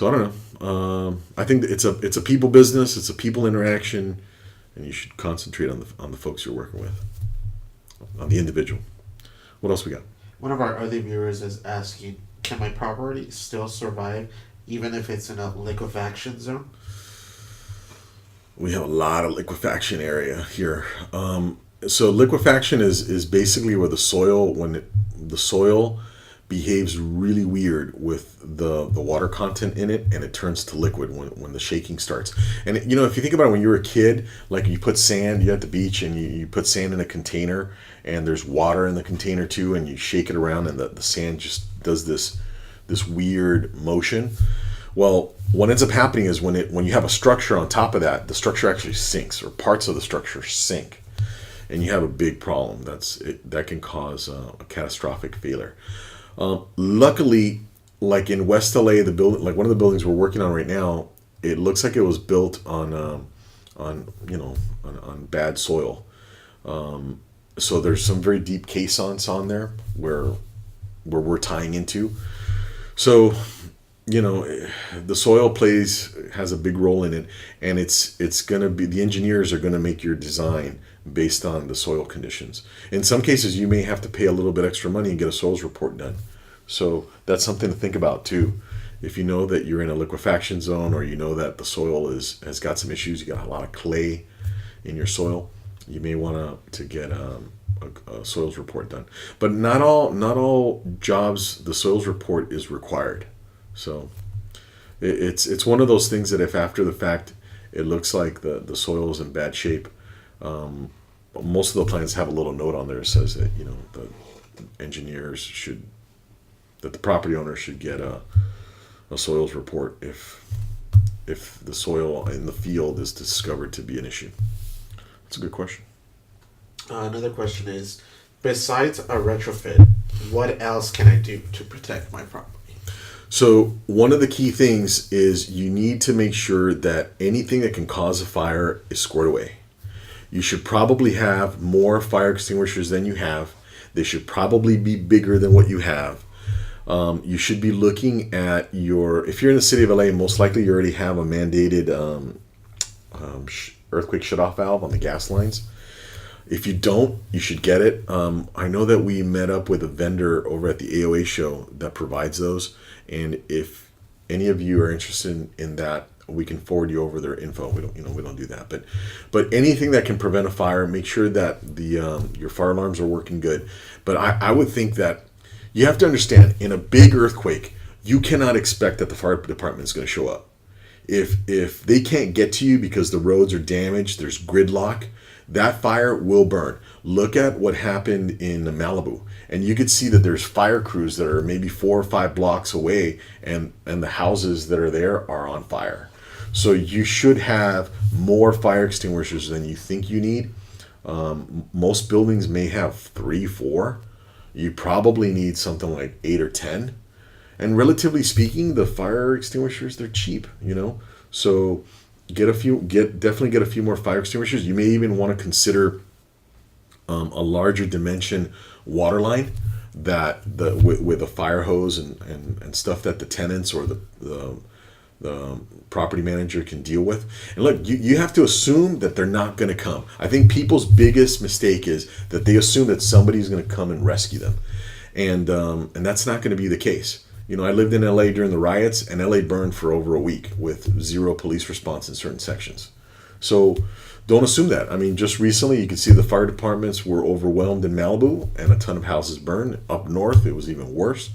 I don't know. I think that it's a people business. It's a people interaction, and you should concentrate on the folks you're working with, on the individual. What else we got? One of our other viewers is asking, can my property still survive even if it's in a liquefaction zone? We have a lot of liquefaction area here. So liquefaction is basically where the soil, the soil behaves really weird with the water content in it, and it turns to liquid when the shaking starts. And if you think about it, when you were a kid, like you put sand, you're at the beach and you put sand in a container, and there's water in the container too, and you shake it around, and the sand just does this weird motion. Well, what ends up happening is when you have a structure on top of that, the structure actually sinks, or parts of the structure sink, and you have a big problem. That can cause a catastrophic failure. Luckily, like in West LA, the building, like one of the buildings we're working on right now, it looks like it was built on bad soil. So there's some very deep caissons on there where we're tying into. So the soil has a big role in it, and it's gonna be, the engineers are gonna make your design based on the soil conditions. In some cases, you may have to pay a little bit extra money and get a soils report done. So that's something to think about too. If you know that you're in a liquefaction zone, or you know that the soil has got some issues, you got a lot of clay in your soil, you may want to get a soils report done. But not all jobs the soils report is required. So it's one of those things that if after the fact it looks like the soil is in bad shape, most of the plans have a little note on there that says that the engineers that the property owner should get a soils report if the soil in the field is discovered to be an issue. That's a good question. Another question is, besides a retrofit, what else can I do to protect my property? So one of the key things is you need to make sure that anything that can cause a fire is squared away. You should probably have more fire extinguishers than you have. They should probably be bigger than what you have. You should be looking at if you're in the city of LA, most likely you already have a mandated earthquake shutoff valve on the gas lines. If you don't, you should get it. I know that we met up with a vendor over at the AOA show that provides those. And if any of you are interested in that, we can forward you over their info. We don't do that. But anything that can prevent a fire, make sure that your fire alarms are working good. But I would think that you have to understand, in a big earthquake, you cannot expect that the fire department is going to show up. If they can't get to you because the roads are damaged, there's gridlock, that fire will burn. Look at what happened in Malibu, and you could see that there's fire crews that are maybe 4 or 5 blocks away, and the houses that are there are on fire. So you should have more fire extinguishers than you think you need. Most buildings may have 3, 4. You probably need something like 8 or 10. And relatively speaking, the fire extinguishers, they're cheap, So definitely get a few more fire extinguishers. You may even want to consider a larger dimension water line with a fire hose and stuff that the tenants or the property manager can deal with. And look, you have to assume that they're not going to come. I think people's biggest mistake is that they assume that somebody's going to come and rescue them, and that's not going to be the case. I lived in LA during the riots, and LA burned for over a week with 0 police response in certain sections. So don't assume that. I mean, just recently you could see the fire departments were overwhelmed in Malibu, and a ton of houses burned. Up north, it was even worse.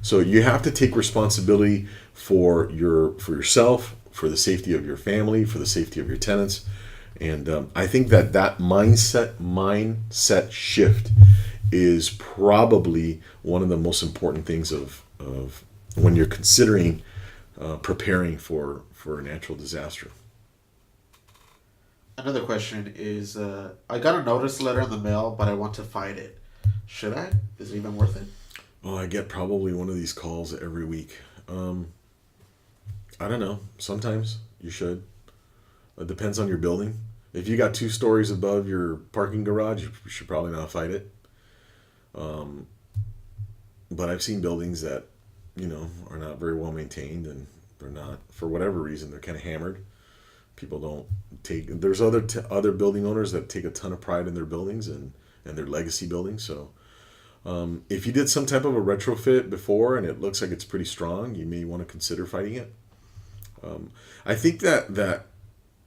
So you have to take responsibility for yourself, for the safety of your family, for the safety of your tenants. And I think that mindset shift is probably one of the most important things of when you're considering preparing for a natural disaster. Another question is, I got a notice letter in the mail, but I want to fight it. Should I? Is it even worth it? Oh, I get probably one of these calls every week. I don't know. Sometimes you should. It depends on your building. If you got 2 stories above your parking garage, you should probably not fight it. But I've seen buildings that, are not very well maintained, and they're not, for whatever reason, they're kind of hammered. People don't take. There's other building owners that take a ton of pride in their buildings and their legacy buildings. So if you did some type of a retrofit before and it looks like it's pretty strong, you may want to consider fighting it. I think that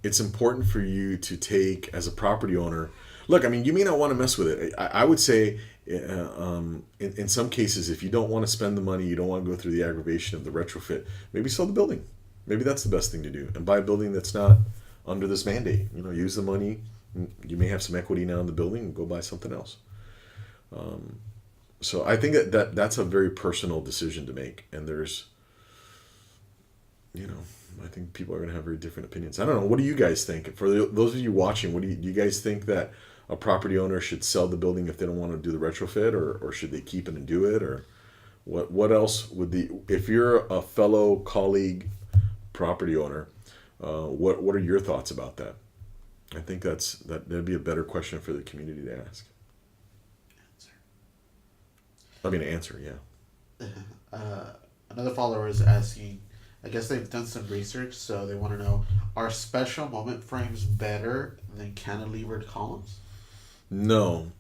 it's important for you to take, as a property owner, look, I mean, you may not want to mess with it. I would say in some cases, if you don't want to spend the money, you don't want to go through the aggravation of the retrofit, maybe sell the building. Maybe that's the best thing to do, and buy a building that's not under this mandate. Use the money. You may have some equity now in the building, and go buy something else. So I think that's a very personal decision to make, and there's, I think people are going to have very different opinions. I don't know. What do you guys think? For those of you watching, do you guys think that a property owner should sell the building if they don't want to do the retrofit, or should they keep it and do it, or what else would if you're a fellow colleague property owner, what are your thoughts about that? I think that'd be a better question for the community to ask. Answer, yeah. Another follower is asking, I guess they've done some research, so they want to know, are special moment frames better than cantilevered columns? No.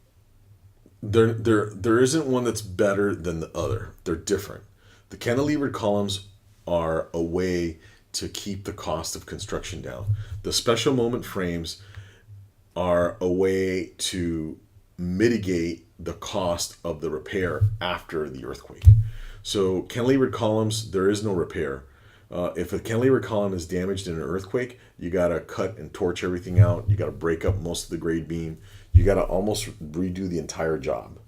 There isn't one that's better than the other. They're different. The cantilevered columns are a way to keep the cost of construction down. The special moment frames are a way to mitigate the cost of the repair after the earthquake. So cantilevered columns, there is no repair. If a cantilevered column is damaged in an earthquake, you got to cut and torch everything out. You got to break up most of the grade beam. You got to almost redo the entire job.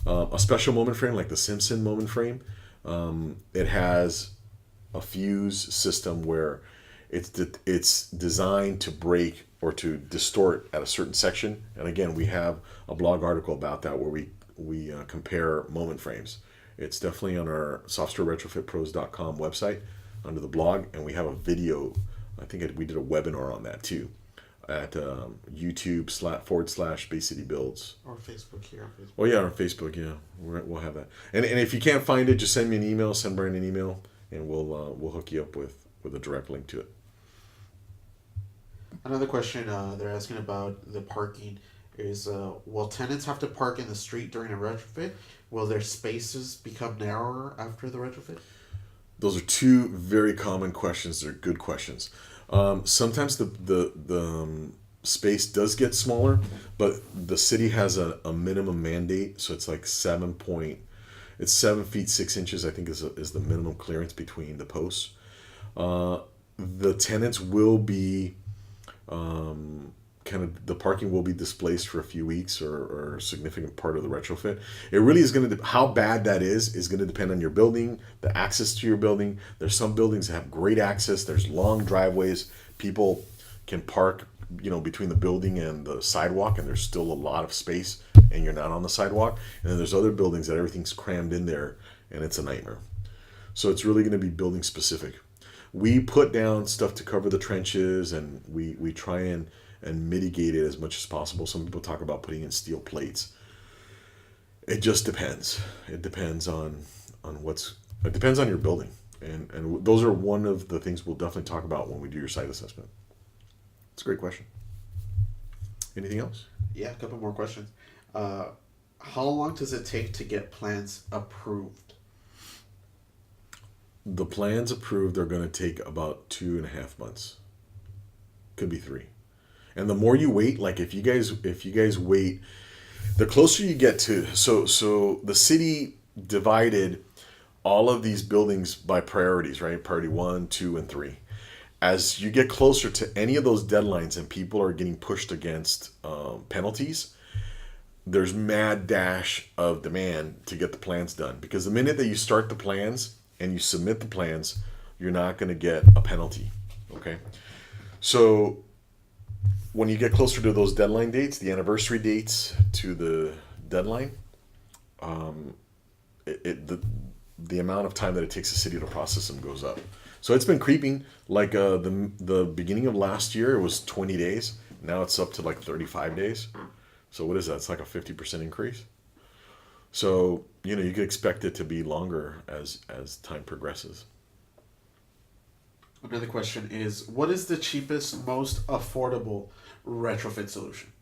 A special moment frame, like the Simpson moment frame, it has a fuse system where it's designed to break or to distort at a certain section. And again, we have a blog article about that where we compare moment frames. It's definitely on our softwareretrofitpros.com website under the blog, and we have a video. I think we did a webinar on that too at YouTube/Bay City Builds. Or Facebook here on Facebook. Oh yeah, on Facebook, yeah. We'll have that. And if you can't find it, just send me an email, send Brian an email, and we'll hook you up with a direct link to it. Another question they're asking about the parking is, will tenants have to park in the street during a retrofit? Will their spaces become narrower after the retrofit? Those are two very common questions. They're good questions. Sometimes the space does get smaller, but the city has a minimum mandate, so it's like 7 feet 6 inches. I think is the minimum clearance between the posts. The tenants will be the parking will be displaced for a few weeks or a significant part of the retrofit. It really is going to, how bad that is going to depend on your building, the access to your building. There's some buildings that have great access. There's long driveways. People can park, between the building and the sidewalk, and there's still a lot of space, and you're not on the sidewalk. And then there's other buildings that everything's crammed in there, and it's a nightmare. So it's really going to be building specific. We put down stuff to cover the trenches, and we try and mitigate it as much as possible. Some people talk about putting in steel plates. It just depends. It depends on it depends on your building. And those are one of the things we'll definitely talk about when we do your site assessment. It's a great question. Anything else? Yeah, a couple more questions. How long does it take to get plans approved? The plans approved are going to take about 2.5 months. Could be 3. And the more you wait, like if you guys wait, the closer you get to, so the city divided all of these buildings by priorities, right? Priority 1, 2, and 3. As you get closer to any of those deadlines and people are getting pushed against penalties, there's mad dash of demand to get the plans done. Because the minute that you start the plans and you submit the plans, you're not going to get a penalty, okay? So when you get closer to those deadline dates, the anniversary dates to the deadline, the amount of time that it takes the city to process them goes up. So it's been creeping. Like the beginning of last year, it was 20 days. Now it's up to like 35 days. So what is that? It's like a 50% increase. So, you could expect it to be longer as time progresses. Another question is, what is the cheapest, most affordable retrofit solution?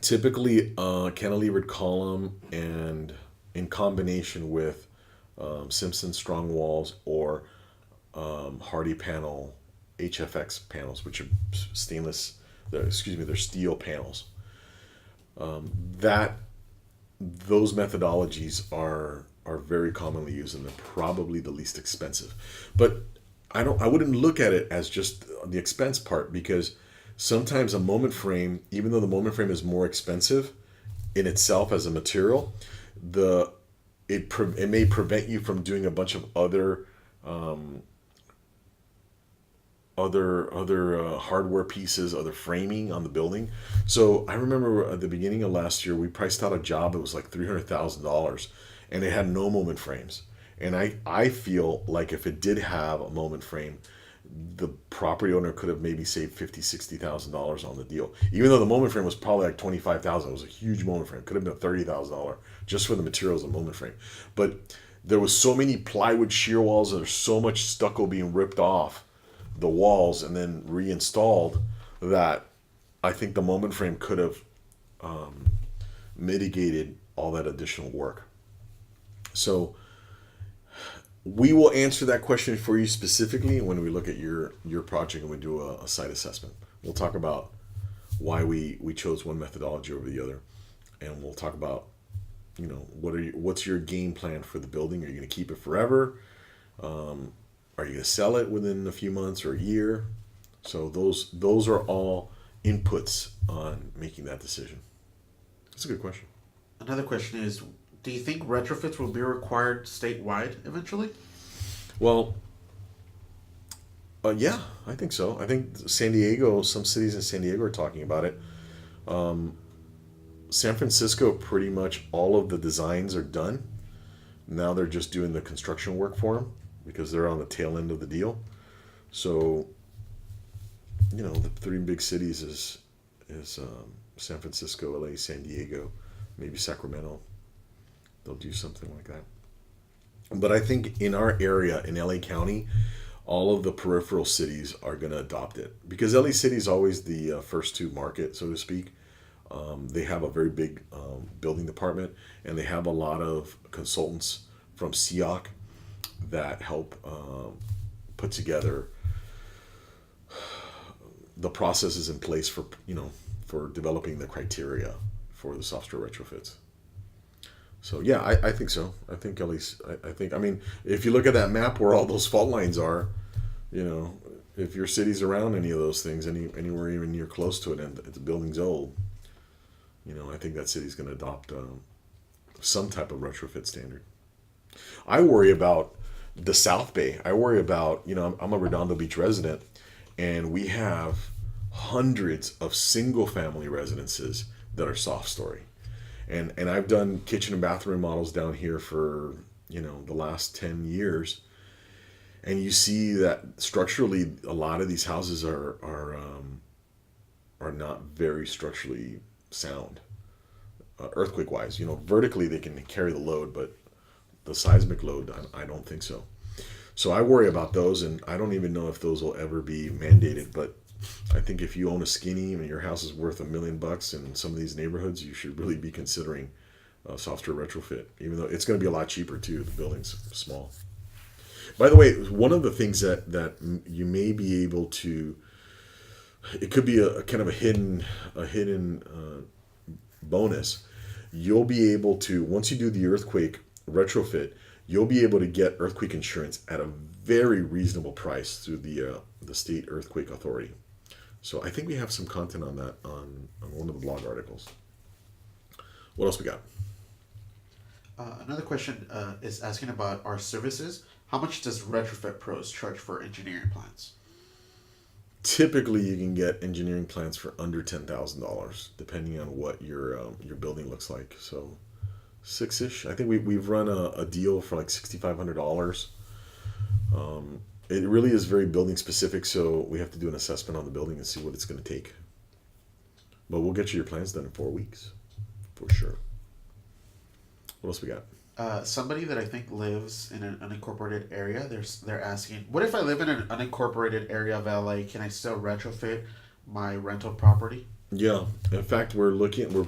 Typically, cantilevered column and in combination with Simpson strong walls or Hardy panel HFX panels, which are they're steel panels. Those methodologies are very commonly used, and they're probably the least expensive. But I wouldn't look at it as just the expense part, because sometimes a moment frame, even though the moment frame is more expensive in itself as a material, it may prevent you from doing a bunch of other hardware pieces, other framing on the building. So I remember at the beginning of last year, we priced out a job. It was like $300,000, and it had no moment frames. And I feel like if it did have a moment frame, the property owner could have maybe saved $50,000-$60,000 on the deal. Even though the moment frame was probably like $25,000, it was a huge moment frame. Could have been $30,000 just for the materials of the moment frame. But there was so many plywood shear walls, and there's so much stucco being ripped off the walls and then reinstalled that I think the moment frame could have mitigated all that additional work. So we will answer that question for you specifically when we look at your project and we do a site assessment. We'll talk about why we chose one methodology over the other, and we'll talk about what's your game plan for the building. Are you going to keep it forever? Are you going to sell it within a few months or a year? So those are all inputs on making that decision. That's a good question. Another question is, do you think retrofits will be required statewide eventually? Well, yeah, I think so. I think San Diego, some cities in San Diego are talking about it. San Francisco, pretty much all of the designs are done. Now they're just doing the construction work for them, because they're on the tail end of the deal. So, the 3 big cities is San Francisco, LA, San Diego, maybe Sacramento. They'll do something like that. But I think in our area, in LA County, all of the peripheral cities are going to adopt it, because LA City is always the first to market, so to speak. They have a very big building department, and they have a lot of consultants from SEOC that help put together the processes in place for for developing the criteria for the software retrofits. So yeah, I think so. I think at least I mean, if you look at that map where all those fault lines are, if your city's around any of those things, anywhere even near close to it, and the building's old, I think that city's going to adopt some type of retrofit standard. I worry about the South Bay. I worry about, I'm a Redondo Beach resident, and we have hundreds of single family residences that are soft story. And I've done kitchen and bathroom models down here for, the last 10 years. And you see that structurally, a lot of these houses are not very structurally sound, earthquake wise. Vertically they can carry the load, but the seismic load, I don't think so. So I worry about those, and I don't even know if those will ever be mandated. But I think if you own a skinny and your house is worth $1 million in some of these neighborhoods, you should really be considering software retrofit, even though it's going to be a lot cheaper too. The building's small. By the way, one of the things that you may be able to, it could be a kind of a hidden bonus. You'll be able to, once you do the earthquake retrofit, you'll be able to get earthquake insurance at a very reasonable price through the state earthquake authority. So I think we have some content on that on one of the blog articles. What else we got? Another question is asking about our services. How much does Retrofit Pros charge for engineering plans? Typically, you can get engineering plans for under $10,000, depending on what your building looks like. So, $6-ish. I think we've run a deal for like $6,500. It really is very building specific, so we have to do an assessment on the building and see what it's going to take. But we'll get you your plans done in 4 weeks, for sure. What else we got? Somebody that I think lives in an unincorporated area, they're asking, what if I live in an unincorporated area of LA? Can I still retrofit my rental property? Yeah. In fact, we're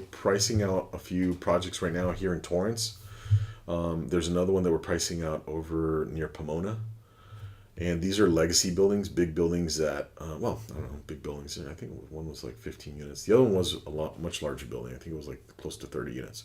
pricing out a few projects right now here in Torrance. There's another one that we're pricing out over near Pomona. And these are legacy buildings, big buildings that, I don't know, big buildings. I think one was like 15 units. The other one was much larger building. I think it was like close to 30 units.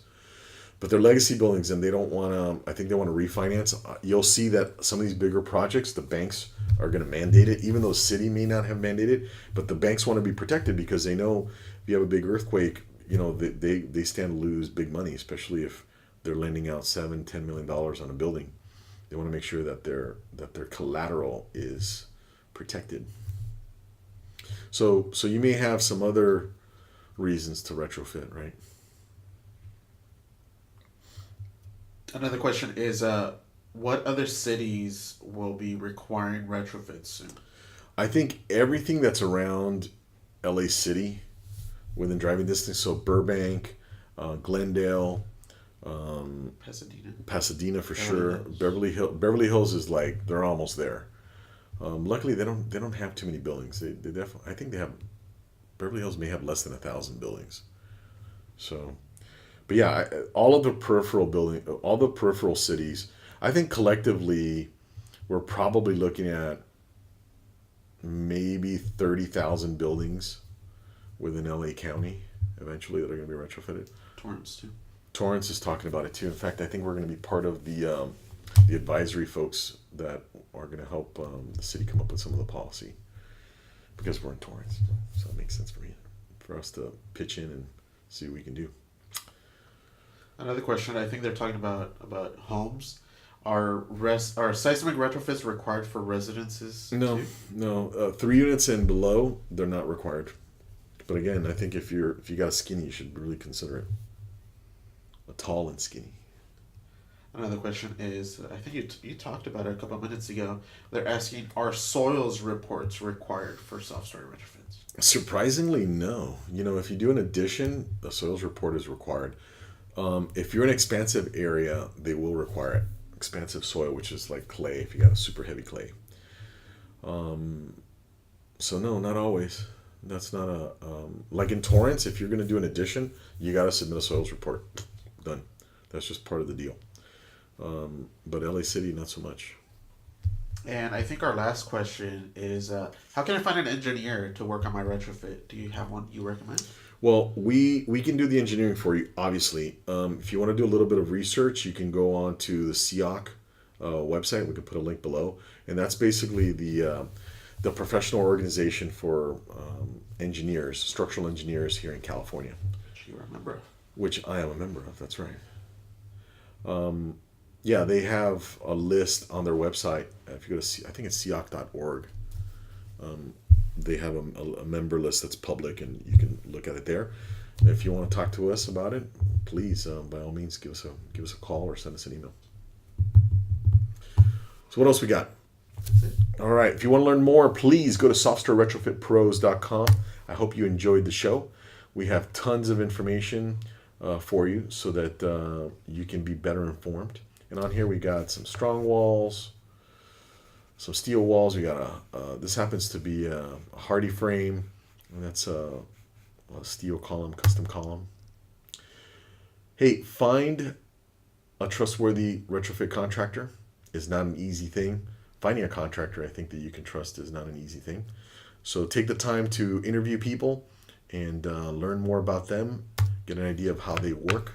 But they're legacy buildings, and they don't want to, I think they want to refinance. You'll see that some of these bigger projects, the banks are going to mandate it, even though the city may not have mandated, but the banks want to be protected because they know if you have a big earthquake, they stand to lose big money, especially if they're lending out $7-10 million on a building. They want to make sure that their collateral is protected. So you may have some other reasons to retrofit, right? Another question is, what other cities will be requiring retrofits soon? I think everything that's around LA City, within driving distance, so Burbank, Glendale, Pasadena for sure. Beverly Hills is like they're almost there. Luckily, they don't have too many buildings. They definitely, I think they have, Beverly Hills may have less than 1,000 buildings. So. But yeah, all the peripheral cities, I think collectively, we're probably looking at maybe 30,000 buildings within LA County eventually that are going to be retrofitted. Torrance too. Torrance is talking about it too. In fact, I think we're going to be part of the advisory folks that are going to help the city come up with some of the policy, because we're in Torrance, so it makes sense for us to pitch in and see what we can do. Another question, I think they're talking about homes. Are seismic retrofits required for residences? No, too? no. 3 units and below, they're not required. But again, I think if you got a skinny, you should really consider it. A tall and skinny. Another question is, I think you talked about it a couple of minutes ago. They're asking, are soils reports required for soft-story retrofits? Surprisingly, no. If you do an addition, a soils report is required. If you're in an expansive area, they will require it. Expansive soil, which is like clay, if you got a super heavy clay. So no, not always. That's not like in Torrance, if you're going to do an addition, you got to submit a soils report. Done. That's just part of the deal. But LA City, not so much. And I think our last question is, how can I find an engineer to work on my retrofit? Do you have one you recommend? Well, we can do the engineering for you, obviously. If you want to do a little bit of research, you can go on to the CEOC website. We can put a link below. And that's basically the professional organization for engineers, structural engineers here in California. Do you remember? Which I am a member of, that's right. Yeah, they have a list on their website. If you go to, I think it's ceoc.org. They have a member list that's public, and you can look at it there. If you want to talk to us about it, please, by all means, give us a call or send us an email. So what else we got? All right. If you want to learn more, please go to softwareretrofitpros.com. I hope you enjoyed the show. We have tons of information for you so that you can be better informed. And on here we got some strong walls, some steel walls. We got this happens to be a hardy frame, and that's a steel column, custom column. Hey, find a trustworthy retrofit contractor is not an easy thing. Finding a contractor I think that you can trust is not an easy thing. So take the time to interview people and learn more about them, get an idea of how they work.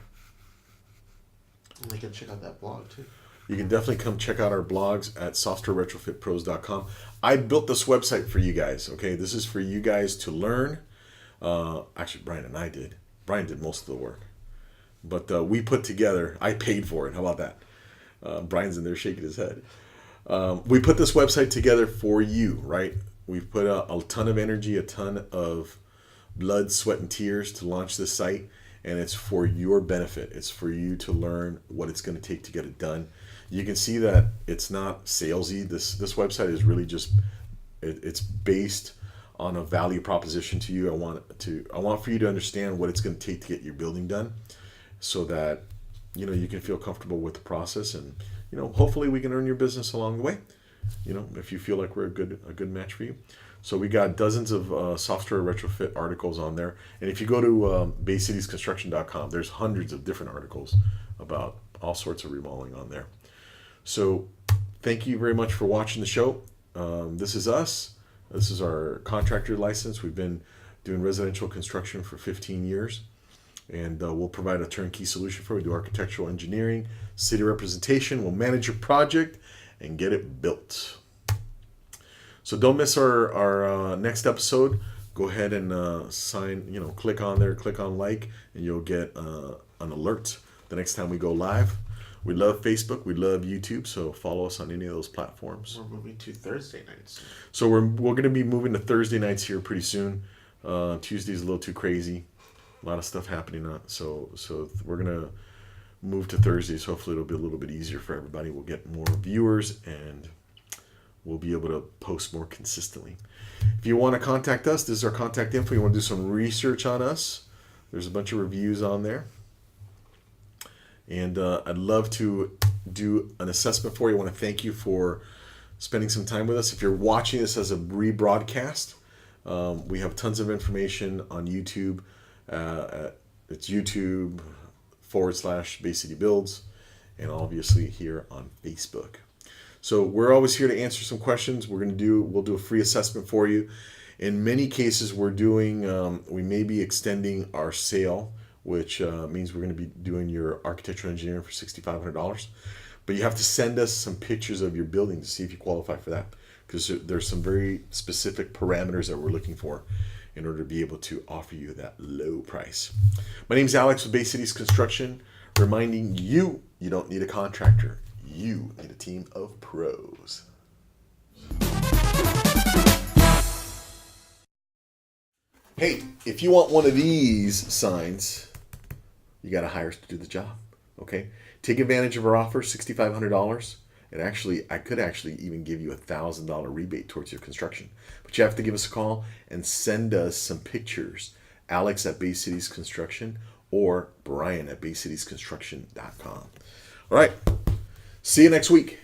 And they can check out that blog too. You can definitely come check out our blogs at softwareretrofitpros.com. I built this website for you guys, okay? This is for you guys to learn. Actually, Brian and I did. Brian did most of the work. But we put together, I paid for it. How about that? Brian's in there shaking his head. We put this website together for you, right? We've put a ton of energy, a ton of blood, sweat, and tears to launch this site. And it's for your benefit. It's for you to learn what it's going to take to get it done. You can see that it's not salesy. This website is really just, it's based on a value proposition to you. I want for you to understand what it's going to take to get your building done, so that you can feel comfortable with the process, and hopefully we can earn your business along the way. If you feel like we're a good match for you. So we got dozens of software retrofit articles on there. And if you go to baycitiesconstruction.com, there's hundreds of different articles about all sorts of remodeling on there. So thank you very much for watching the show. This is us. This is our contractor license. We've been doing residential construction for 15 years. And we'll provide a turnkey solution for you. We do architectural engineering, city representation. We'll manage your project and get it built. So don't miss our next episode. Go ahead and click on there, click on like, and you'll get an alert the next time we go live. We love Facebook, we love YouTube, so follow us on any of those platforms. We're moving to Thursday nights. So we're going to be moving to Thursday nights here pretty soon. Tuesday's a little too crazy. A lot of stuff happening. So we're going to move to Thursdays. Hopefully it'll be a little bit easier for everybody. We'll get more viewers, and we'll be able to post more consistently. If you want to contact us, this is our contact info. You want to do some research on us, there's a bunch of reviews on there. And I'd love to do an assessment for you. I want to thank you for spending some time with us. If you're watching this as a rebroadcast, we have tons of information on YouTube. It's YouTube /Bay City Builds, and obviously here on Facebook. So we're always here to answer some questions. We'll do a free assessment for you. In many cases, we may be extending our sale, which means we're going to be doing your architectural engineering for $6,500. But you have to send us some pictures of your building to see if you qualify for that, because there's some very specific parameters that we're looking for in order to be able to offer you that low price. My name's Alex with Bay Cities Construction, reminding you don't need a contractor. You need a team of pros. Hey, if you want one of these signs, you got to hire us to do the job. Okay? Take advantage of our offer, $6,500. And actually, I could even give you a $1,000 rebate towards your construction. But you have to give us a call and send us some pictures. Alex at Bay Cities Construction or Brian at baycitiesconstruction.com. All right. See you next week.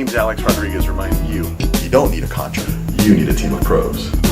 name's Alex Rodriguez reminding you, you don't need a contract. You need a team of pros.